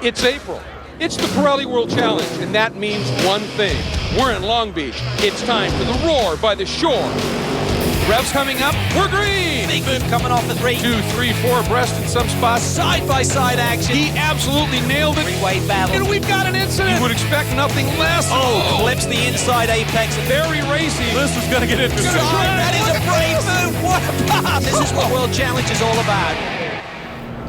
It's April. It's the Pirelli World Challenge, and that means one thing. We're in Long Beach. It's time for the Roar by the shore. Revs coming up. We're green. Big move coming off the 3. 2, 3, 4 abreast in some spots. Side-by-side action. He absolutely nailed it. Three-way battle. And we've got an incident. You would expect nothing less. Clips the inside apex. Very racy. This is going to get interesting. That is a brave move. What a pass. This is what World Challenge is all about.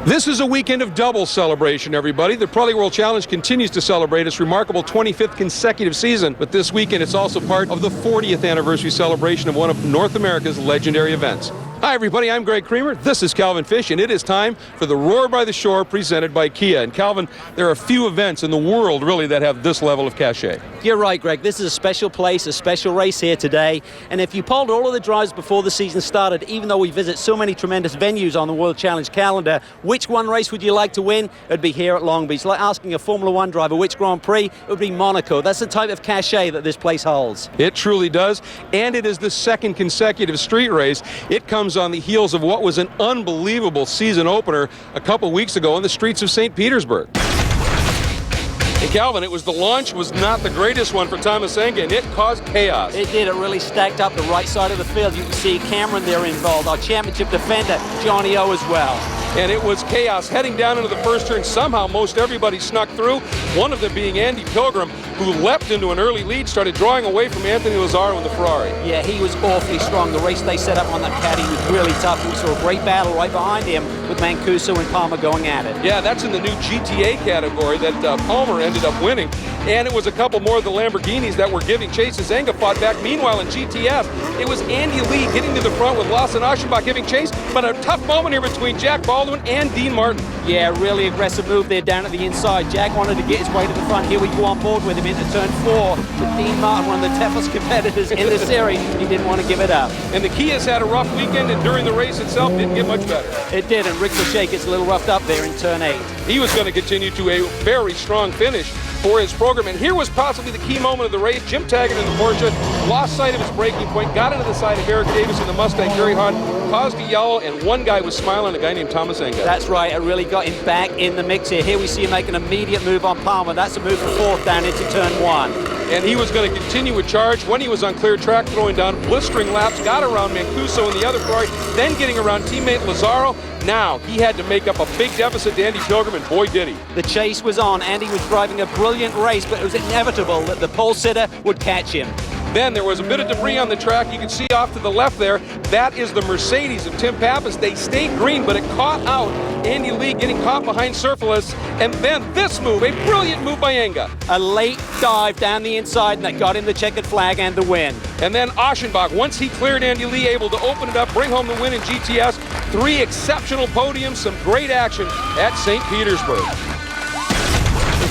This is a weekend of double celebration, everybody. The Pirelli World Challenge continues to celebrate its remarkable 25th consecutive season, but this weekend it's also part of the 40th anniversary celebration of one of North America's legendary events. Hi, everybody. I'm Greg Creamer. This is Calvin Fish, and it is time for the Roar by the Shore presented by Kia. And Calvin, there are a few events in the world, really, that have this level of cachet. You're right, Greg. This is a special place, a special race here today. And if you polled all of the drivers before the season started, even though we visit so many tremendous venues on the World Challenge calendar, which one race would you like to win? It'd be here at Long Beach. Like asking a Formula One driver which Grand Prix, it would be Monaco. That's the type of cachet that this place holds. It truly does. And it is the second consecutive street race. It comes on the heels of what was an unbelievable season opener a couple weeks ago on the streets of St. Petersburg. And Calvin, the launch was not the greatest one for Thomas Enga, and it caused chaos. It did. It really stacked up the right side of the field. You can see Cameron there involved, our championship defender, Johnny O as well. And it was chaos heading down into the first turn. Somehow most everybody snuck through, one of them being Andy Pilgrim, who leapt into an early lead, started drawing away from Anthony Lazzaro in the Ferrari. Yeah, he was awfully strong. The race they set up on that Caddy was really tough. We saw a great battle right behind him with Mancuso and Palmer going at it. Yeah, that's in the new GTA category that Palmer ended up winning. And it was a couple more of the Lamborghinis that were giving chase as Enga fought back. Meanwhile, in GTS, it was Andy Lee getting to the front with Lawson Aschenbach giving chase, but a tough moment here between Jack Baldwin and Dean Martin. Yeah, really aggressive move there down at the inside. Jack wanted to get his way to the front. Here we go on board with him into turn 4. With Dean Martin, one of the toughest competitors in the series, he didn't want to give it up. And the Kias had a rough weekend, and during the race itself, didn't get much better. It did, and Rick Lachey gets a little roughed up there in turn 8. He was going to continue to a very strong finish for his program. And here was possibly the key moment of the race. Jim Taggart in the Porsche lost sight of his braking point, got into the side of Eric Davis in the Mustang very hard, caused a yellow, and one guy was smiling, a guy named Thomas Enga. That's right. It really got him back in the mix here. Here we see him make an immediate move on Palmer. That's a move for 4th down into turn 1. And he was going to continue a charge when he was on clear track, throwing down blistering laps, got around Mancuso in the other Ferrari, then getting around teammate Lazzaro. Now he had to make up a big deficit to Andy Pilgrim, and boy did he. The chase was on. Andy was driving a brilliant race, but it was inevitable that the pole sitter would catch him. Then there was a bit of debris on the track. You can see off to the left there. That is the Mercedes of Tim Pappas. They stayed green, but it caught out Andy Lee getting caught behind Surfalis. And then this move, a brilliant move by Enga. A late dive down the inside, and that got him the checkered flag and the win. And then Aschenbach, once he cleared Andy Lee, able to open it up, bring home the win in GTS. 3 exceptional podiums, some great action at St. Petersburg.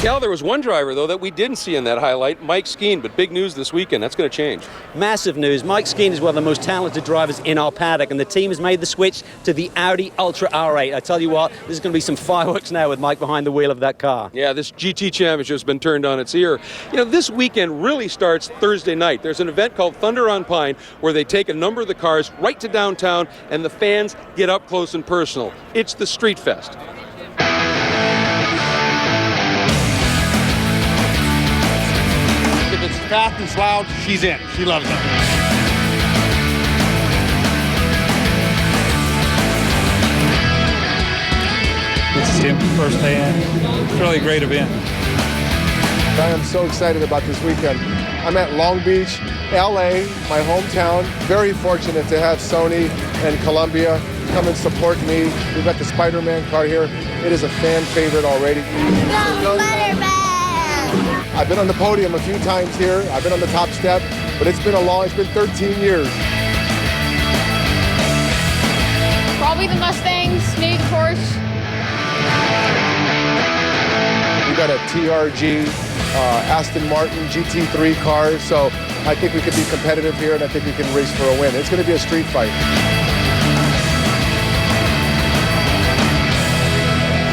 Cal, there was one driver, though, that we didn't see in that highlight, Mike Skeen, but big news this weekend. That's going to change. Massive news. Mike Skeen is one of the most talented drivers in our paddock, and the team has made the switch to the Audi Ultra R8. I tell you what, there's going to be some fireworks now with Mike behind the wheel of that car. Yeah, this GT Championship has been turned on its ear. You know, this weekend really starts Thursday night. There's an event called Thunder on Pine where they take a number of the cars right to downtown, and the fans get up close and personal. It's the Street Fest. If it's fast and loud, she's in. She loves it. This is him firsthand. It's really a great event. I am so excited about this weekend. I'm at Long Beach, LA, my hometown. Very fortunate to have Sony and Columbia come and support me. We've got the Spider-Man car here. It is a fan favorite already. Go Spider-Man! I've been on the podium a few times here. I've been on the top step, but it's been 13 years. Probably the Mustangs, maybe the Porsche. We got a TRG, Aston Martin GT3 car, so I think we could be competitive here, and I think we can race for a win. It's going to be a street fight.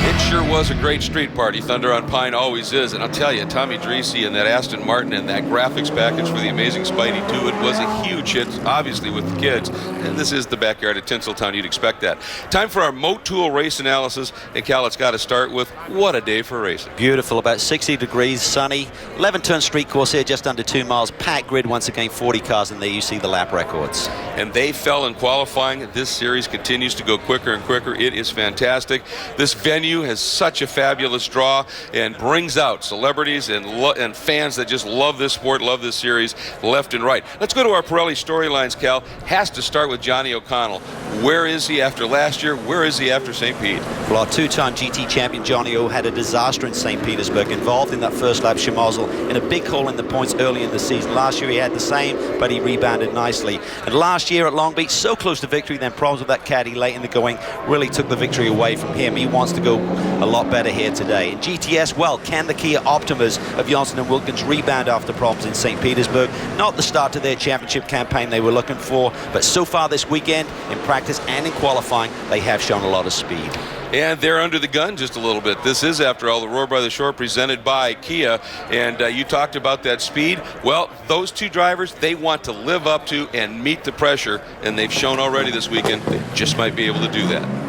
It sure was a great street party. Thunder on Pine always is. And I'll tell you, Tommy Dreese and that Aston Martin and that graphics package for the Amazing Spidey 2, it was a huge hit, obviously, with the kids. And this is the backyard at Tinseltown. You'd expect that. Time for our Motul race analysis. And Cal, it's got to start with what a day for racing. Beautiful, about 60 degrees, sunny. 11-turn street course here, just under 2 miles. Packed grid once again, 40 cars, and there you see the lap records. And they fell in qualifying. This series continues to go quicker and quicker. It is fantastic. This venue has such a fabulous draw and brings out celebrities and fans that just love this sport, love this series, left and right. Let's go to our Pirelli storylines, Cal. Has to start with Johnny O'Connell. Where is he after last year? Where is he after St. Pete? Well, our two-time GT champion Johnny O had a disaster in St. Petersburg, involved in that first lap schmozzle in a big hole in the points early in the season. Last year he had the same, but he rebounded nicely. And last year at Long Beach, so close to victory, then problems with that caddy late in the going really took the victory away from him. He wants to go a lot better here today. In GTS, well, can the Kia Optimas of Johnson and Wilkins rebound after problems in St. Petersburg? Not the start to their championship campaign they were looking for, but so far this weekend, in practice and in qualifying, they have shown a lot of speed. And they're under the gun just a little bit. This is, after all, the Roar by the Shore presented by Kia. And you talked about that speed. Well, those two drivers, they want to live up to and meet the pressure. And they've shown already this weekend they just might be able to do that.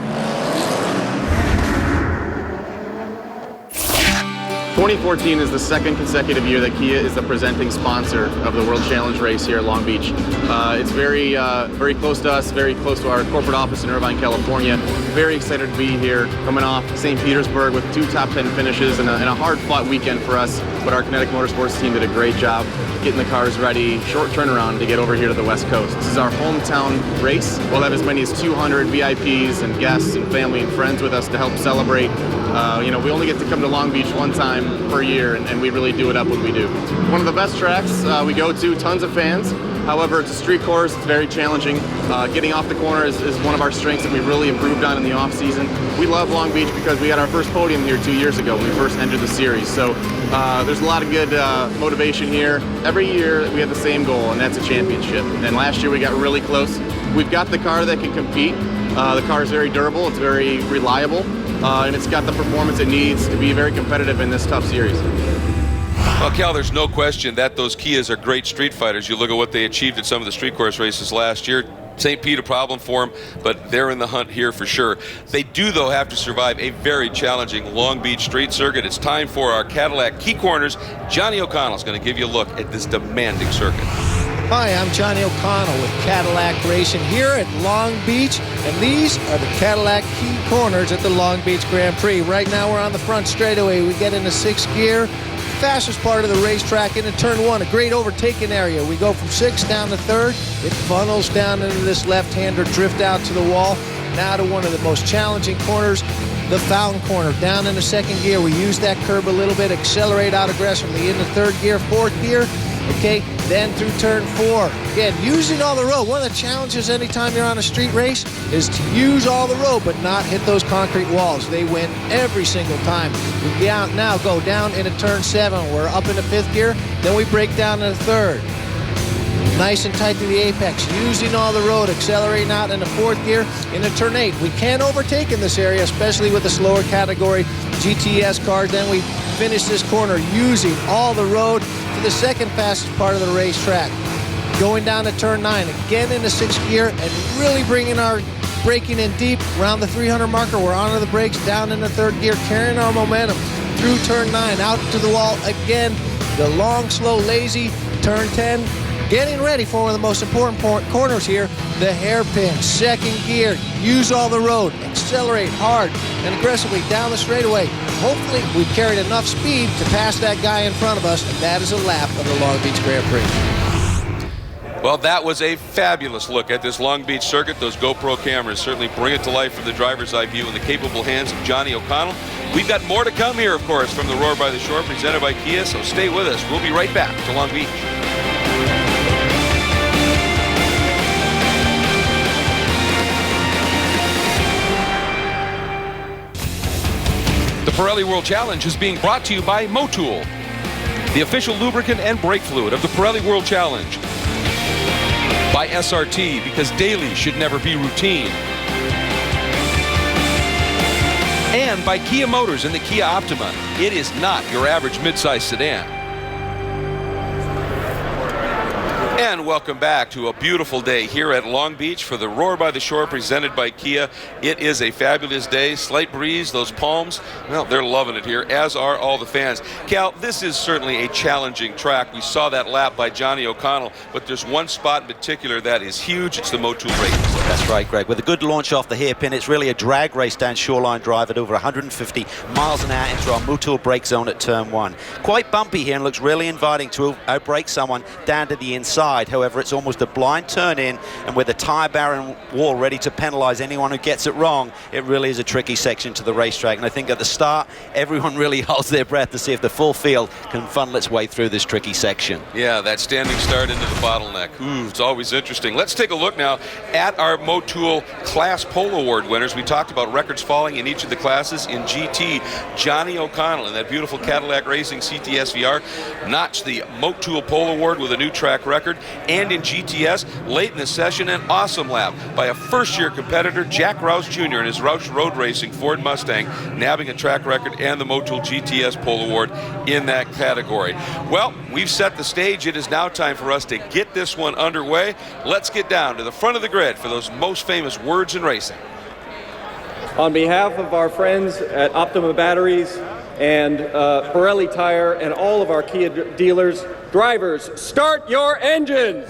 2014 is the second consecutive year that Kia is the presenting sponsor of the World Challenge race here at Long Beach. It's very close to us, very close to our corporate office in Irvine, California. Very excited to be here, coming off St. Petersburg with 2 top 10 finishes and a hard-fought weekend for us. But our Kinetic Motorsports team did a great job getting the cars ready, short turnaround to get over here to the West Coast. This is our hometown race. We'll have as many as 200 VIPs and guests and family and friends with us to help celebrate. We only get to come to Long Beach one time per year, and we really do it up when we do. One of the best tracks we go to, tons of fans. However, it's a street course, it's very challenging. Getting off the corner is one of our strengths that we've really improved on in the off season. We love Long Beach because we got our first podium here 2 years ago when we first entered the series. So there's a lot of good motivation here. Every year we have the same goal, and that's a championship. And last year we got really close. We've got the car that can compete. The car is very durable, it's very reliable, and it's got the performance it needs to be very competitive in this tough series. Well, Cal, there's no question that those Kias are great street fighters. You look at what they achieved at some of the street course races last year. St. Pete, a problem for them, but they're in the hunt here for sure. They do, though, have to survive a very challenging Long Beach street circuit. It's time for our Cadillac Key Corners. Johnny O'Connell's going to give you a look at this demanding circuit. Hi, I'm Johnny O'Connell with Cadillac Racing here at Long Beach, and these are the Cadillac Key Corners at the Long Beach Grand Prix. Right now we're on the front straightaway. We get into 6th gear, fastest part of the racetrack into turn 1, a great overtaking area. We go from 6th down to 3rd. It funnels down into this left-hander, drift out to the wall. Now to one of the most challenging corners, the fountain corner, down into 2nd gear. We use that curb a little bit, accelerate out aggressively into 3rd gear, 4th gear. Okay, then through turn 4. Again, using all the road. One of the challenges anytime you're on a street race is to use all the road but not hit those concrete walls. They win every single time. We now go down into turn 7. We're up into 5th gear. Then we break down into 3rd. Nice and tight to the apex, using all the road, accelerating out into 4th gear, into turn 8. We can overtake in this area, especially with the slower category GTS cars. Then we finish this corner using all the road to the 2nd fastest part of the racetrack. Going down to turn 9, again into 6th gear, and really braking in deep around the 300 marker. We're onto the brakes, down into 3rd gear, carrying our momentum through turn 9, out to the wall again. The long, slow, lazy, turn 10. Getting ready for one of the most important corners here, the hairpin. 2nd gear, use all the road, accelerate hard and aggressively down the straightaway. Hopefully we've carried enough speed to pass that guy in front of us, and that is a lap of the Long Beach Grand Prix. Well, that was a fabulous look at this Long Beach circuit. Those GoPro cameras certainly bring it to life from the driver's eye view in the capable hands of Johnny O'Connell. We've got more to come here, of course, from the Roar by the Shore presented by Kia, so stay with us. We'll be right back to Long Beach. The Pirelli World Challenge is being brought to you by Motul, the official lubricant and brake fluid of the Pirelli World Challenge. By SRT, because daily should never be routine. And by Kia Motors in the Kia Optima. It is not your average midsize sedan. And welcome back to a beautiful day here at Long Beach for the Roar by the Shore presented by Kia. It is a fabulous day. Slight breeze, those palms, well, they're loving it here, as are all the fans. Cal, this is certainly a challenging track. We saw that lap by Johnny O'Connell, but there's one spot in particular that is huge. It's the Motul race. That's right, Greg. With a good launch off the hairpin, it's really a drag race down Shoreline Drive at over 150 miles an hour into our Motul brake zone at turn 1. Quite bumpy here and looks really inviting to outbrake someone down to the inside. However, it's almost a blind turn in, and with a tyre barrier wall ready to penalise anyone who gets it wrong, it really is a tricky section to the racetrack. And I think at the start, everyone really holds their breath to see if the full field can funnel its way through this tricky section. Yeah, that standing start into the bottleneck. Ooh, it's always interesting. Let's take a look now at our Motul Class Pole Award winners. We talked about records falling in each of the classes. In GT, Johnny O'Connell in that beautiful Cadillac Racing CTS VR notched the Motul Pole Award with a new track record. And in GTS, late in the session, an awesome lap by a first-year competitor, Jack Rouse Jr. in his Roush Road Racing Ford Mustang, nabbing a track record and the Motul GTS Pole Award in that category. Well, we've set the stage. It is now time for us to get this one underway. Let's get down to the front of the grid for those most famous words in racing. On behalf of our friends at Optima Batteries and Pirelli Tire and all of our Kia dealers, drivers, start your engines!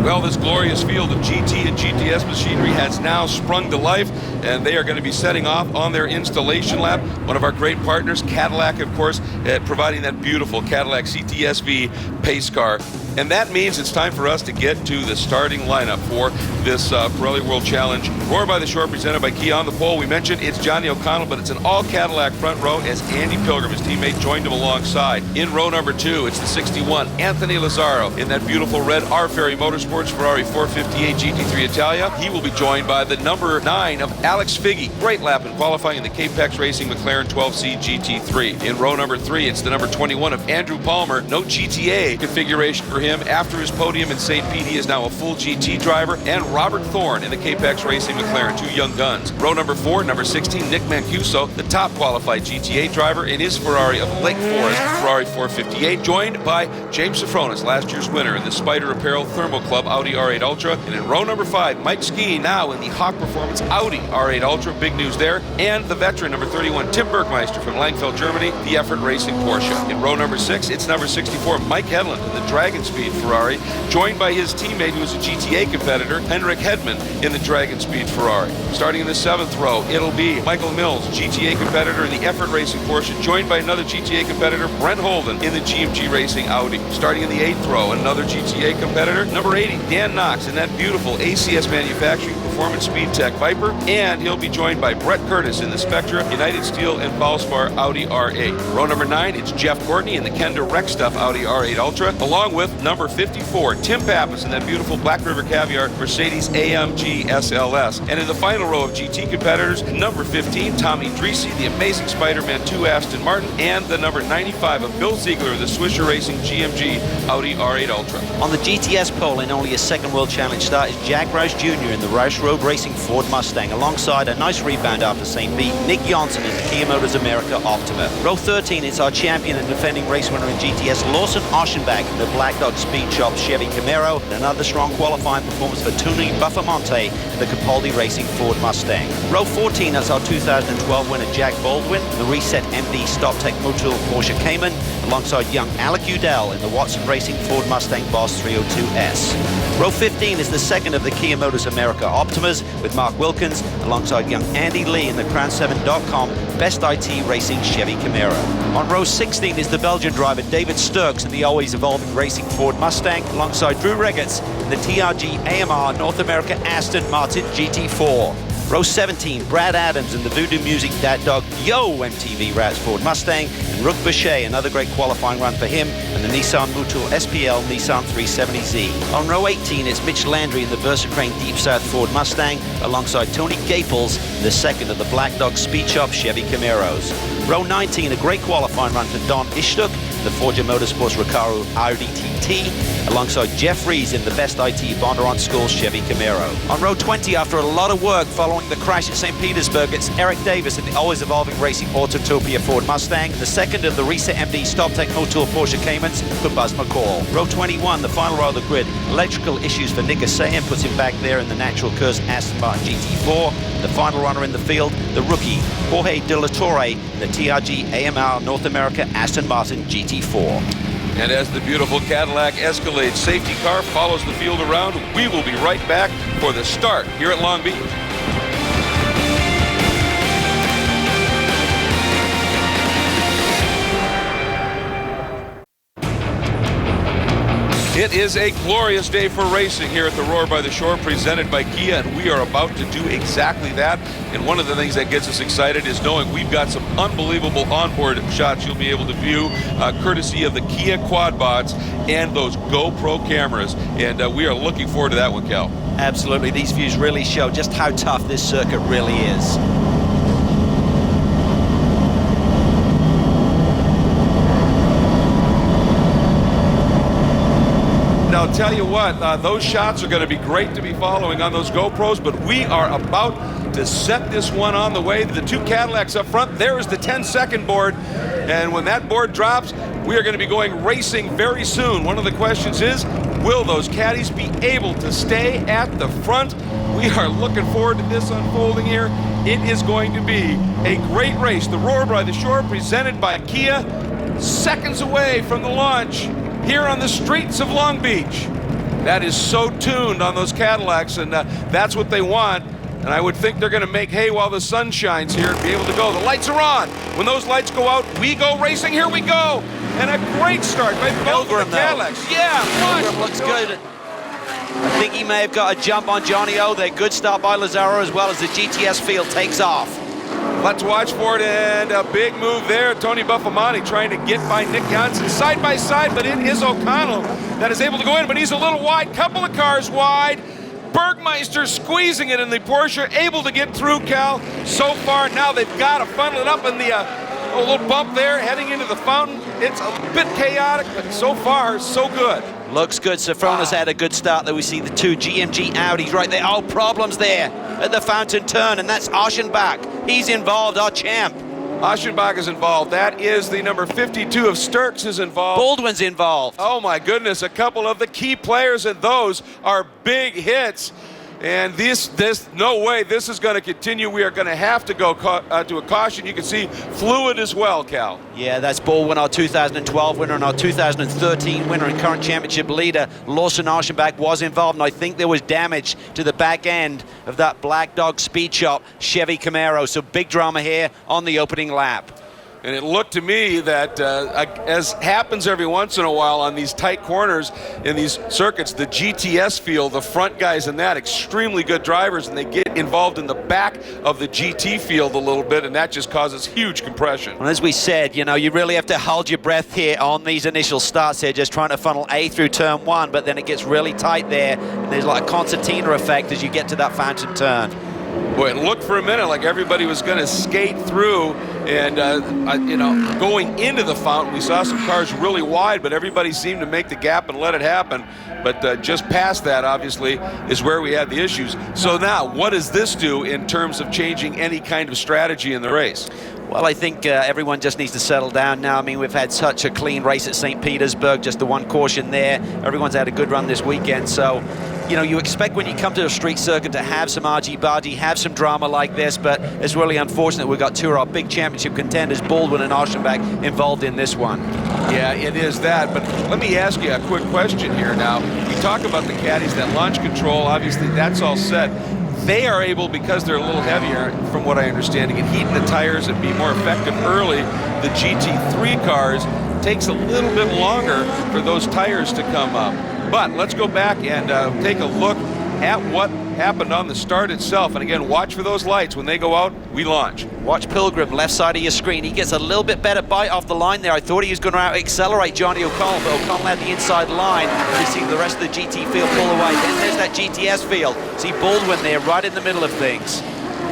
Well, this glorious field of GT and GTS machinery has now sprung to life, and they are going to be setting off on their installation lap. One of our great partners, Cadillac, of course, providing that beautiful Cadillac CTS-V pace car. And that means it's time for us to get to the starting lineup for this Pirelli World Challenge Roar by the Shore presented by Kia. On the pole, we mentioned it's Johnny O'Connell, but it's an all-Cadillac front row as Andy Pilgrim, his teammate, joined him alongside. In row number 2, it's the 61, Anthony Lazzaro, in that beautiful red R-Ferry Motorsports Ferrari 458 GT3 Italia. He will be joined by the number 9 of Alex Figge. Great lap in qualifying in the Capex Racing McLaren 12C GT3. In row number 3, it's the number 21 of Andrew Palmer. No GTA configuration for him. After his podium in St. Pete, he is now a full GT driver. And Robert Thorne in the Capex Racing McLaren, 2 young guns. Row number 4, number 16, Nick Mancuso, the top qualified GTA driver in his Ferrari of Lake Forest Ferrari 458, joined by James Safronis, last year's winner in the Spider Apparel Thermal Club Audi R8 Ultra. And in row number 5, Mike Skeen, now in the Hawk Performance Audi R8 Ultra. Big news there. And the veteran, number 31, Tim Bergmeister from Langfeld, Germany, the Effort Racing Porsche. In row number 6, it's number 64, Mike Hedlund in the Dragon Speed Ferrari, joined by his teammate who is a GTA competitor, Henrik Hedman, in the Dragon Speed Ferrari. Starting in the 7th row, it'll be Michael Mills, GTA competitor in the Effort Racing Porsche, joined by another GTA competitor, Brent Holden, in the GMG Racing Audi. Starting in the 8th row, another GTA competitor, number 80, Dan Knox, in that beautiful ACS Manufacturing Performance Speed Tech Viper, and he'll be joined by Brett Curtis in the Spectra, United Steel and Valspar Audi R8. Row number 9, it's Jeff Courtney in the Kenda Rexstuff Audi R8 Ultra, along with number 54, Tim Pappas in that beautiful Black River Caviar Mercedes AMG SLS. And in the final row of GT competitors, number 15, Tommy Dreesy, the amazing Spider-Man 2 Aston Martin, and the number 95 of Bill Ziegler, the Swisher Racing GMG Audi R8 Ultra. On the GTS pole, in only his second World Challenge start, is Jack Rouse Jr. in the Roush Road Racing Ford Mustang, alongside a nice rebound after St. Pete, Nick Johnson in the Kia Motors America Optima. Row 13 is our champion and defending race winner in GTS, Lawson Oschenbach in the Black Dog Speed Shop Chevy Camaro, and another strong qualifying performance for Tony Buffamonte in the Capaldi Racing Ford Mustang. Row 14 is our 2012 winner Jack Baldwin, the Reset MD StopTech Motul Porsche Cayman, alongside young Alec Udell in the Watson Racing Ford Mustang Boss 302S. Row 15 is the second of the Kia Motors America Optimas, with Mark Wilkins, alongside young Andy Lee in the Crown7.com Best IT Racing Chevy Camaro. On row 16 is the Belgian driver David Sturks in the always evolving Racing Ford Mustang, alongside Drew Regetz in the TRG AMR North America Aston Martin GT4. Row 17, Brad Adams in the Voodoo Music Dad Dog Yo MTV Rats Ford Mustang, and Rook Boucher, another great qualifying run for him, and the Nissan Motul SPL Nissan 370Z. On row 18, it's Mitch Landry in the Versacrane Deep South Ford Mustang, alongside Tony Gaples in the second of the Black Dog Speed Shop Chevy Camaros. Row 19, a great qualifying run for Don Ishtuk the Forger Motorsports Recaro Audi TT, alongside Jeff Rees in the Best IT Bondurant School Chevy Camaro. On row 20, after a lot of work following the crash at St. Petersburg, it's Eric Davis in the always evolving racing Autotopia Ford Mustang, the second of the Reset MD StopTech Motul Porsche Caymans for Buzz McCall. Row 21, the final row of the grid, electrical issues for Nick Asayan puts him back there in the natural curse Aston Martin GT4. The final runner in the field, the rookie Jorge De La Torre, the TRG AMR North America Aston Martin GT4. And as the beautiful Cadillac Escalade safety car follows the field around, we will be right back for the start here at Long Beach. It is a glorious day for racing here at the Roar by the Shore, presented by Kia, and we are about to do exactly that. And one of the things that gets us excited is knowing we've got some unbelievable onboard shots you'll be able to view, courtesy of the Kia Quadbots and those GoPro cameras. And we are looking forward to that one, Cal. Absolutely, these views really show just how tough this circuit really is. Now, I'll tell you what, those shots are going to be great to be following on those GoPros, but we are about to set this one on the way. The two Cadillacs up front, there is the 10-second board, and when that board drops, we are going to be going racing very soon. One of the questions is, will those caddies be able to stay at the front? We are looking forward to this unfolding here. It is going to be a great race. The Roar by the Shore, presented by Kia, seconds away from the launch here on the streets of Long Beach. That is so tuned on those Cadillacs, and that's what they want. And I would think they're going to make hay while the sun shines here and be able to go. The lights are on. When those lights go out, we go racing. Here we go. And a great start by both of the Cadillacs. Yeah, Pilgrim looks good. I think he may have got a jump on Johnny O. There, good start by Lazaro, as well as the GTS field takes off. Let's watch for it, and a big move there. Tony Buffamani trying to get by Nick Johnson side by side, but it is O'Connell that is able to go in, but he's a little wide, couple of cars wide. Bergmeister squeezing it in the Porsche, able to get through, Cal. So far, now they've got to funnel it up in the a little bump there, heading into the fountain. It's a bit chaotic, but so far, so good. Looks good. Safrona's had a good start there. We see the two GMG Audis right there. Oh, problems there at the fountain turn, and that's Aschenbach. He's involved, our champ. Aschenbach is involved. That is the number 52 of Sturks is involved. Baldwin's involved. Oh my goodness, a couple of the key players, and those are big hits. And this no way this is going to continue. We are going to have to go to a caution. You can see fluid as well, Cal. Yeah, that's Baldwin, our 2012 winner, and our 2013 winner and current championship leader. Lawson Aschenbach was involved, and I think there was damage to the back end of that Black Dog Speed Shop Chevy Camaro. So big drama here on the opening lap. And it looked to me that, as happens every once in a while on these tight corners in these circuits, the GTS field, the front guys in that, extremely good drivers, and they get involved in the back of the GT field a little bit, and that just causes huge compression. And as we said, you know, you really have to hold your breath here on these initial starts here, just trying to funnel A through turn one, but then it gets really tight there, and there's like a concertina effect as you get to that fountain turn. Boy, it looked for a minute like everybody was going to skate through, and you know, going into the fountain, we saw some cars really wide, but everybody seemed to make the gap and let it happen. But just past that, obviously, is where we had the issues. So now, what does this do in terms of changing any kind of strategy in the race? Well, I think everyone just needs to settle down now. I mean, we've had such a clean race at St. Petersburg, just the one caution there. Everyone's had a good run this weekend, so you know, you expect when you come to a street circuit to have some argy-bargy, have some drama like this, but it's really unfortunate we've got two of our big championship contenders, Baldwin and Aschenbach, involved in this one. Yeah, it is that, but let me ask you a quick question here now. We talk about the caddies, that launch control, obviously that's all set. They are able, because they're a little heavier, from what I understand, to get heat in the tires and be more effective early. The GT3 cars takes a little bit longer for those tires to come up. But let's go back and take a look at what happened on the start itself. And again, watch for those lights. When they go out, we launch. Watch Pilgrim, left side of your screen. He gets a little bit better bite off the line there. I thought he was going to out-accelerate Johnny O'Connell, but O'Connell had the inside line. You see the rest of the GT field pull away. Then there's that GTS field. See Baldwin there right in the middle of things.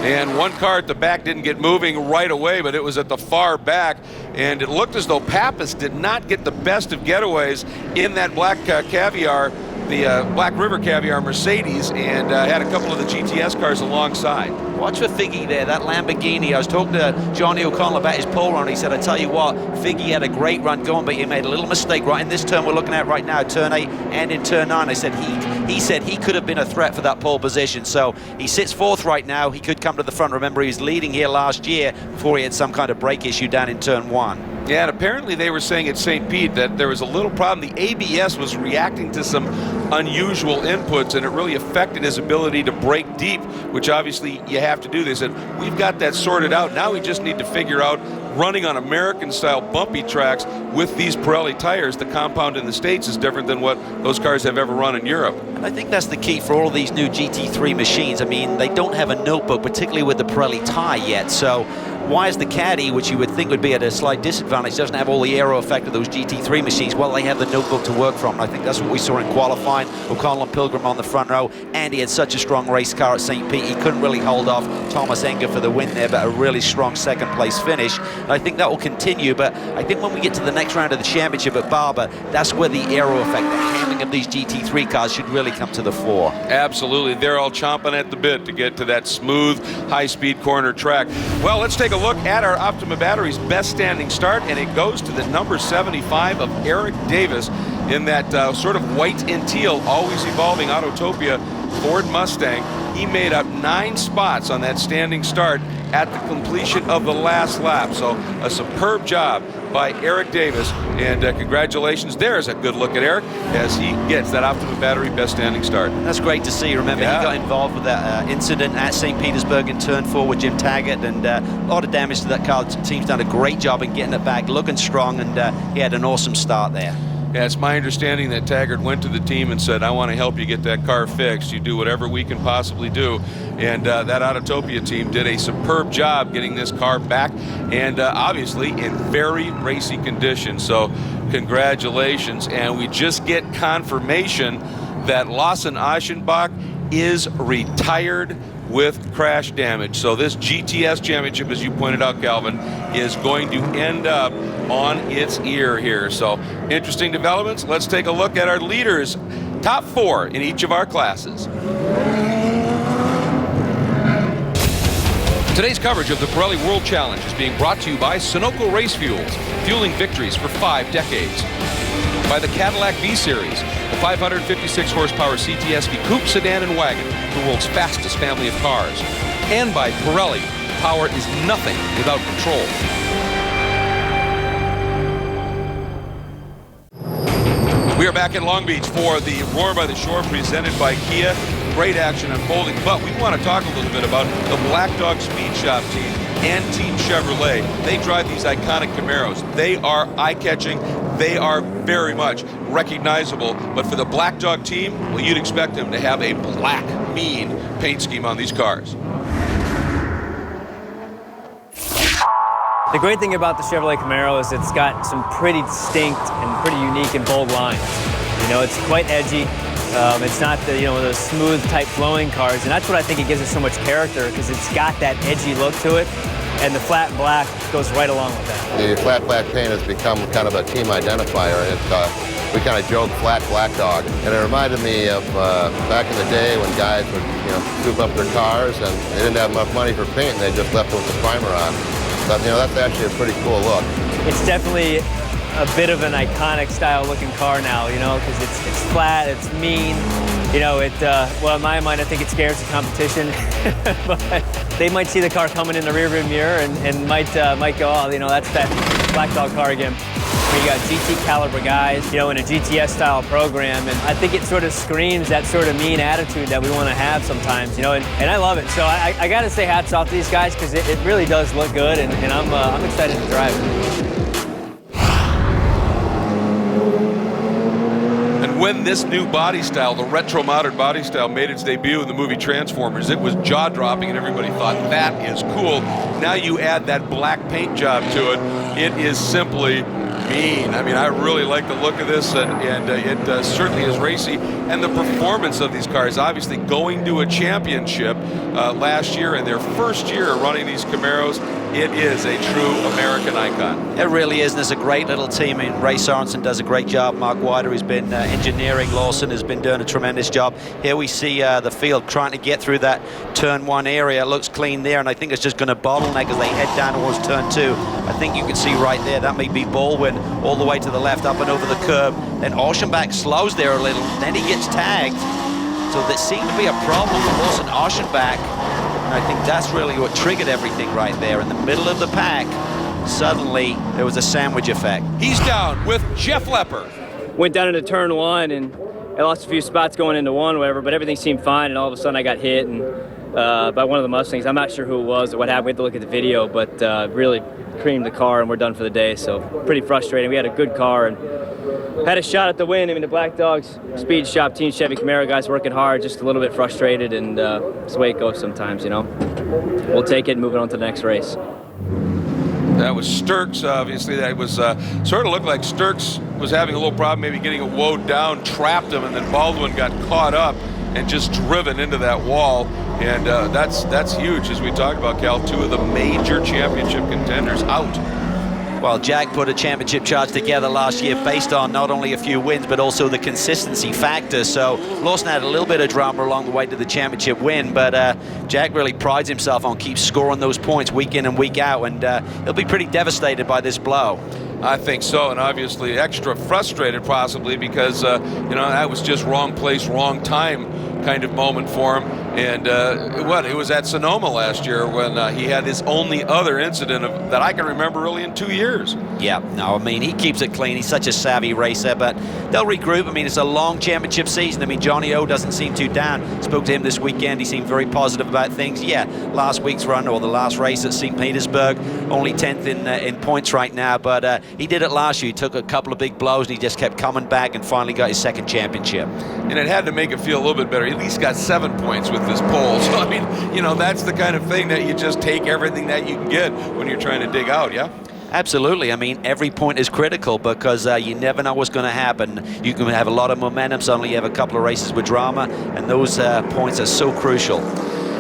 And one car at the back didn't get moving right away, but it was at the far back. And it looked as though Pappas did not get the best of getaways in that Black Caviar, the Black River Caviar Mercedes, and had a couple of the GTS cars alongside. Watch for Figgy there, that Lamborghini. I was talking to Johnny O'Connell about his pole run. He said, I tell you what, Figgy had a great run going, but he made a little mistake right in this turn we're looking at right now, turn 8 and in turn 9. I said he said he could have been a threat for that pole position. So he sits fourth right now. He could come to the front. Remember, he was leading here last year before he had some kind of brake issue down in turn 1. Yeah, and apparently they were saying at St. Pete that there was a little problem. The ABS was reacting to some unusual inputs, and it really affected his ability to brake deep, which obviously you have to do. They said, we've got that sorted out. Now we just need to figure out running on American-style bumpy tracks with these Pirelli tires. The compound in the States is different than what those cars have ever run in Europe. And I think that's the key for all of these new GT3 machines. I mean, they don't have a notebook, particularly with the Pirelli tire yet. So why is the Caddy, which you would think would be at a slight disadvantage, doesn't have all the aero effect of those GT3 machines? Well, they have the notebook to work from. And I think that's what we saw in qualifying. O'Connell and Pilgrim on the front row. Andy had such a strong race car at St. Pete. He couldn't really hold off Thomas Enger for the win there, but a really strong second place finish. And I think that will continue, but I think when we get to the next round of the championship at Barber, that's where the aero effect, the handling of these GT3 cars should really come to the fore. Absolutely. They're all chomping at the bit to get to that smooth, high-speed corner track. Well, let's take a look at our Optima Batteries best standing start, and it goes to the number 75 of Eric Davis in that sort of white and teal, always evolving Autotopia Ford Mustang. He made up 9 spots on that standing start at the completion of the last lap. So a superb job by Eric Davis, and congratulations. There's a good look at Eric as he gets that Optima Battery best standing start. That's great to see. Remember, he got involved with that incident at St. Petersburg in turn 4 with Jim Taggart, and a lot of damage to that car. The team's done a great job in getting it back, looking strong, and he had an awesome start there. Yeah, it's my understanding that Taggart went to the team and said, I want to help you get that car fixed. You do whatever we can possibly do. And that Autotopia team did a superb job getting this car back, and obviously in very racy condition. So congratulations. And we just get confirmation that Lawson Aschenbach is retired with crash damage. So this GTS championship, as you pointed out, Calvin, is going to end up on its ear here. So interesting developments. Let's take a look at our leaders, top 4 in each of our classes. Today's coverage of the Pirelli World Challenge is being brought to you by Sunoco Race Fuels, fueling victories for 5 decades. By the Cadillac V-Series, the 556 horsepower CTS-V coupe, sedan, and wagon, the world's fastest family of cars. And by Pirelli, power is nothing without control. We are back in Long Beach for the Roar by the Shore presented by Kia. Great action unfolding, but we want to talk a little bit about the Black Dog Speed Shop team and Team Chevrolet. They drive these iconic Camaros. They are eye-catching. They are very much recognizable. But for the Black Dog team, well, you'd expect them to have a black, mean paint scheme on these cars. The great thing about the Chevrolet Camaro is it's got some pretty distinct and pretty unique and bold lines. You know, it's quite edgy. It's not the, the smooth type flowing cars, and that's what I think it gives it so much character, because it's got that edgy look to it, and the flat black goes right along with that. The flat black paint has become kind of a team identifier. We kind of joke flat black dog, and it reminded me of back in the day when guys would scoop up their cars and they didn't have enough money for paint and they just left it with the primer on. But that's actually a pretty cool look. It's definitely a bit of an iconic style looking car now, because it's flat, it's mean. Well, in my mind, I think it scares the competition. But they might see the car coming in the rearview mirror and might go, oh, that's that Black Dog car again. We got GT caliber guys, in a GTS style program, and I think it sort of screams that sort of mean attitude that we want to have sometimes, and I love it. So I got to say hats off to these guys, because it really does look good, and I'm excited to drive it. When this new body style, the retro modern body style, made its debut in the movie Transformers, it was jaw-dropping and everybody thought, that is cool. Now you add that black paint job to it, it is simply mean. I mean, I really like the look of this, and it certainly is racy. And the performance of these cars, obviously going to a championship last year in their first year running these Camaros, it is a true American icon. It really is, and it's a great little team. I mean, Ray Sorensen does a great job. Mark Wider has been engineering. Lawson has been doing a tremendous job. Here we see the field trying to get through that turn 1 area. It looks clean there, and I think it's just going to bottleneck as they head down towards turn 2. I think you can see right there, that may be Baldwin all the way to the left, up and over the curb. Then Oschenbach slows there a little, then he gets tagged. So there seemed to be a problem with Lawson Oschenbach. And I think that's really what triggered everything right there. In the middle of the pack, suddenly there was a sandwich effect. He's down with Jeff Lepper. Went down into turn 1 and I lost a few spots going into 1, whatever, but everything seemed fine, and all of a sudden I got hit and by one of the Mustangs. I'm not sure who it was or what happened. We had to look at the video, but really creamed the car and we're done for the day. So pretty frustrating. We had a good car and had a shot at the win. I mean, the Black Dogs Speed Shop Team Chevy Camaro guys working hard, just a little bit frustrated, and it's the way it goes sometimes, you know. We'll take it and move it on to the next race. That was Sturks, obviously. That was sort of looked like Sturks was having a little problem, maybe getting a woe down, trapped him, and then Baldwin got caught up and just driven into that wall. And that's huge, as we talked about, Cal. 2 of the major championship contenders out. Well, Jack put a championship charge together last year based on not only a few wins, but also the consistency factor. So Lawson had a little bit of drama along the way to the championship win, but Jack really prides himself on keep scoring those points week in and week out, and he'll be pretty devastated by this blow. I think so, and obviously extra frustrated possibly because, you know, that was just wrong place, wrong time kind of moment for him. And it was at Sonoma last year when he had his only other incident that I can remember really in 2 years. Yeah, no, I mean, he keeps it clean. He's such a savvy racer, but they'll regroup. I mean, it's a long championship season. I mean, Johnny O doesn't seem too down. Spoke to him this weekend. He seemed very positive about things. Yeah, last week's run, or the last race at St. Petersburg, only 10th in points right now, but he did it last year. He took a couple of big blows, and he just kept coming back and finally got his second championship. And it had to make it feel a little bit better. He at least got 7 points with this pole. So, I mean, you know, that's the kind of thing that you just take everything that you can get when you're trying to dig out, yeah? Absolutely. I mean, every point is critical because you never know what's going to happen. You can have a lot of momentum. Suddenly you have a couple of races with drama, and those points are so crucial.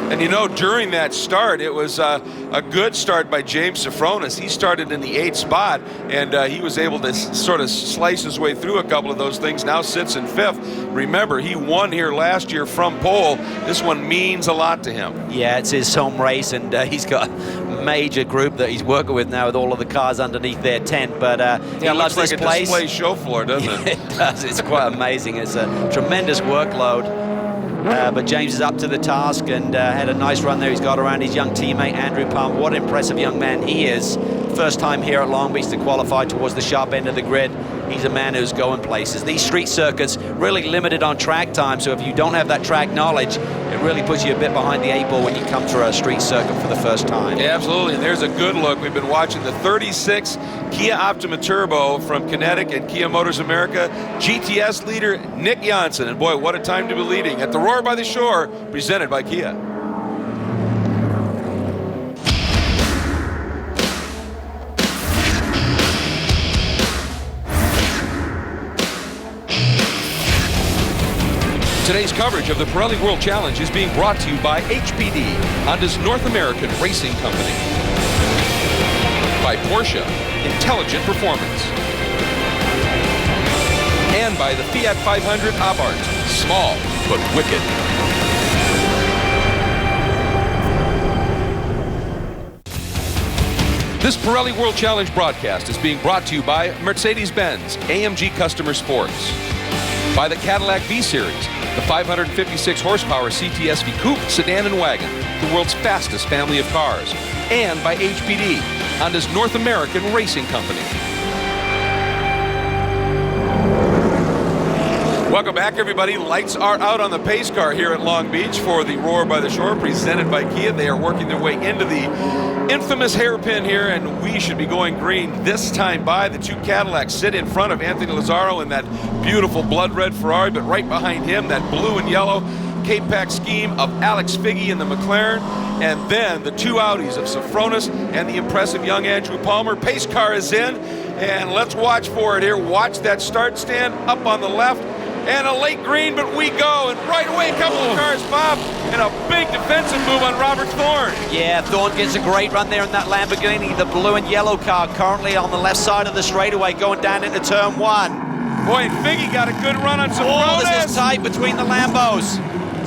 And you know, during that start, it was a good start by James Sofronis. He started in the 8th spot, and he was able to sort of slice his way through a couple of those things. Now sits in 5th. Remember, he won here last year from pole. This one means a lot to him. Yeah, it's his home race, and he's got a major group that he's working with now with all of the cars underneath their tent. But he loves looks this like place. a display show floor, doesn't it? It does. It's quite amazing. It's a tremendous workload. But James is up to the task and had a nice run there. He's got around his young teammate, Andrew Palmer. What an impressive young man he is. First time here at Long Beach to qualify towards the sharp end of the grid. He's a man who's going places. These street circuits really limited on track time, so if you don't have that track knowledge, it really puts you a bit behind the 8 ball when you come through a street circuit for the first time. Yeah, absolutely, and there's a good look. We've been watching the 36 Kia Optima Turbo from Kinetic and Kia Motors America. GTS leader Nick Janssen, and boy, what a time to be leading at the Roar by the Shore, presented by Kia. Today's coverage of the Pirelli World Challenge is being brought to you by HPD, Honda's North American Racing Company. By Porsche, Intelligent Performance. And by the Fiat 500 Abarth, small but wicked. This Pirelli World Challenge broadcast is being brought to you by Mercedes-Benz AMG Customer Sports. By the Cadillac V-Series, the 556 horsepower CTSV coupe, sedan, and wagon, the world's fastest family of cars. And by HPD, Honda's North American Racing Company. Welcome back, everybody. Lights are out on the pace car here at Long Beach for the Roar by the Shore, presented by Kia. They are working their way into the infamous hairpin here, and we should be going green this time by. The 2 Cadillacs sit in front of Anthony Lazzaro in that beautiful blood red Ferrari, but right behind him, that blue and yellow Cape Pack scheme of Alex Figge in the McLaren, and then the 2 Audis of Sofronis and the impressive young Andrew Palmer. Pace car is in, And let's watch for it here. Watch that start stand up on the left. And a late green, but we go. And right away, a couple of cars, Bob, and a big defensive move on Robert Thorne. Yeah, Thorne gets a great run there in that Lamborghini. The blue and yellow car currently on the left side of the straightaway going down into turn 1. Boy, and Figgy got a good run on Sofronis. Oh, this is tight between the Lambos.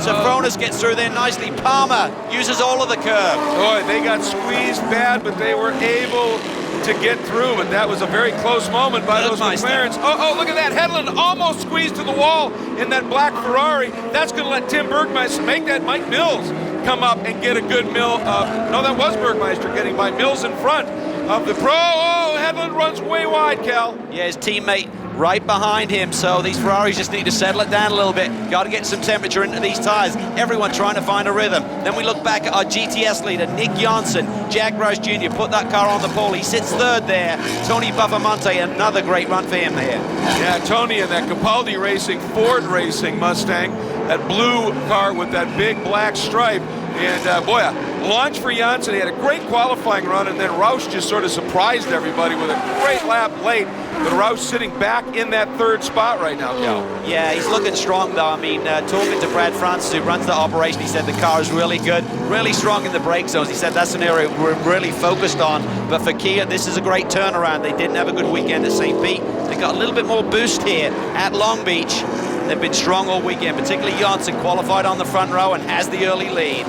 Sofronis gets through there nicely. Palmer uses all of the curb. Boy, they got squeezed bad, but they were able to get through. But that was a very close moment by those McLarens. Oh, look at that. Hedlund almost squeezed to the wall in that black Ferrari. That's going to let Tim Bergmeister make that Mike Mills come up and get a good no, that was Bergmeister getting by Mills in front of the pro. Oh, Hedlund runs way wide, Cal. Yeah, his teammate right behind him, so these Ferraris just need to settle it down a little bit. Got to get some temperature into these tires. Everyone trying to find a rhythm. Then we look back at our GTS leader, Nick Janssen. Jack Roush Jr. put that car on the pole. He sits third there. Tony Buffamonte, another great run for him there. Yeah, Tony and that Capaldi Racing, Ford Racing Mustang, that blue car with that big black stripe. And boy, a launch for Janssen. He had a great qualifying run, and then Roush just sort of surprised everybody with a great lap late. But Roush sitting back in that third spot right now, Cal. Yeah, he's looking strong, though. I mean, talking to Brad Francis, who runs the operation, he said the car is really good, really strong in the brake zones. He said that's an area we're really focused on. But for Kia, this is a great turnaround. They didn't have a good weekend at St. Pete. They got a little bit more boost here at Long Beach. They've been strong all weekend, particularly Janssen qualified on the front row and has the early lead.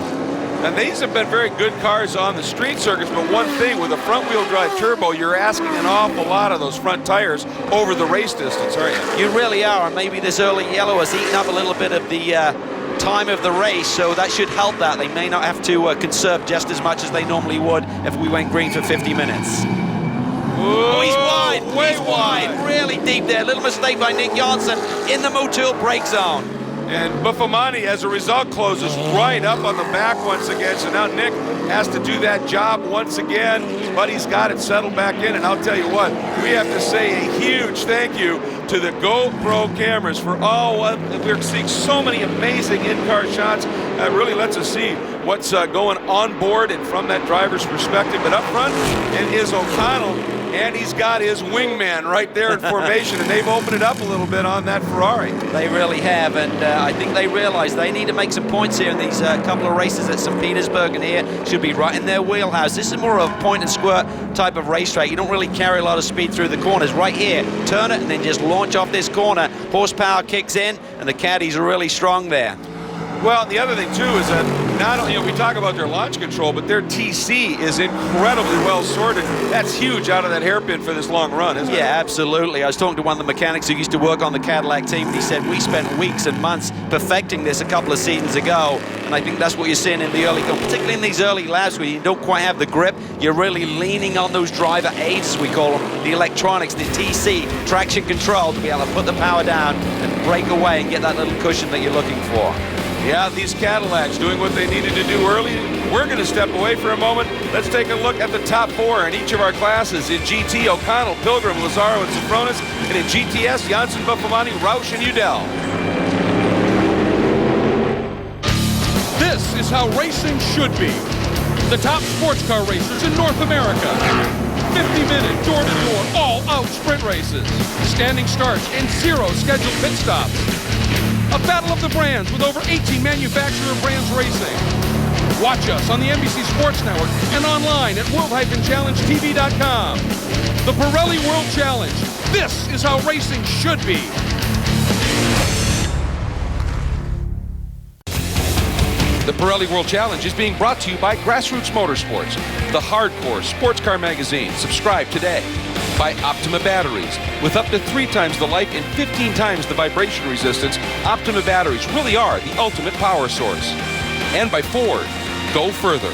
And these have been very good cars on the street circuits, but one thing, with a front-wheel drive turbo, you're asking an awful lot of those front tires over the race distance, aren't you? You really are, and maybe this early yellow has eaten up a little bit of the time of the race, so that should help that. They may not have to conserve just as much as they normally would if we went green for 50 minutes. Whoa, he's wide, he's wide, really deep there. Little mistake by Nick Janssen in the Motul brake zone. And Buffamonte, as a result, closes right up on the back once again. So now Nick has to do that job once again, but he's got it settled back in. And I'll tell you what, we have to say a huge thank you to the GoPro cameras for we're seeing so many amazing in-car shots. That really lets us see what's going on board and from that driver's perspective. But up front, it is O'Connell, and he's got his wingman right there in formation, and they've opened it up a little bit on that Ferrari. They really have, and I think they realize they need to make some points here in these couple of races at St. Petersburg, and here should be right in their wheelhouse. This is more of a point and squirt type of racetrack. You don't really carry a lot of speed through the corners. Right here, turn it and then just launch off this corner. Horsepower kicks in, and the caddies are really strong there. Well, the other thing, too, is that not only, we talk about their launch control, but their TC is incredibly well sorted. That's huge out of that hairpin for this long run, isn't it? Yeah, absolutely. I was talking to one of the mechanics who used to work on the Cadillac team, and he said we spent weeks and months perfecting this a couple of seasons ago, and I think that's what you're seeing in the early, particularly in these early laps where you don't quite have the grip. You're really leaning on those driver aids, as we call them, the electronics, the TC, traction control, to be able to put the power down and break away and get that little cushion that you're looking for. Yeah, these Cadillacs doing what they needed to do early. We're going to step away for a moment. Let's take a look at the top four in each of our classes. In GT, O'Connell, Pilgrim, Lazaro, and Sofronis. And in GTS, Janssen, Buffamonte, Roush, and Udell. This is how racing should be. The top sports car racers in North America. 50-minute, door-to-door, all-out sprint races. Standing starts and 0 scheduled pit stops. A battle of the brands with over 18 manufacturer brands racing. Watch us on the NBC Sports Network and online at world-challengetv.com. The Pirelli World Challenge. This is how racing should be. The Pirelli World Challenge is being brought to you by Grassroots Motorsports, the hardcore sports car magazine. Subscribe today. By Optima Batteries. With up to 3 times the life and 15 times the vibration resistance, Optima Batteries really are the ultimate power source. And by Ford. Go further.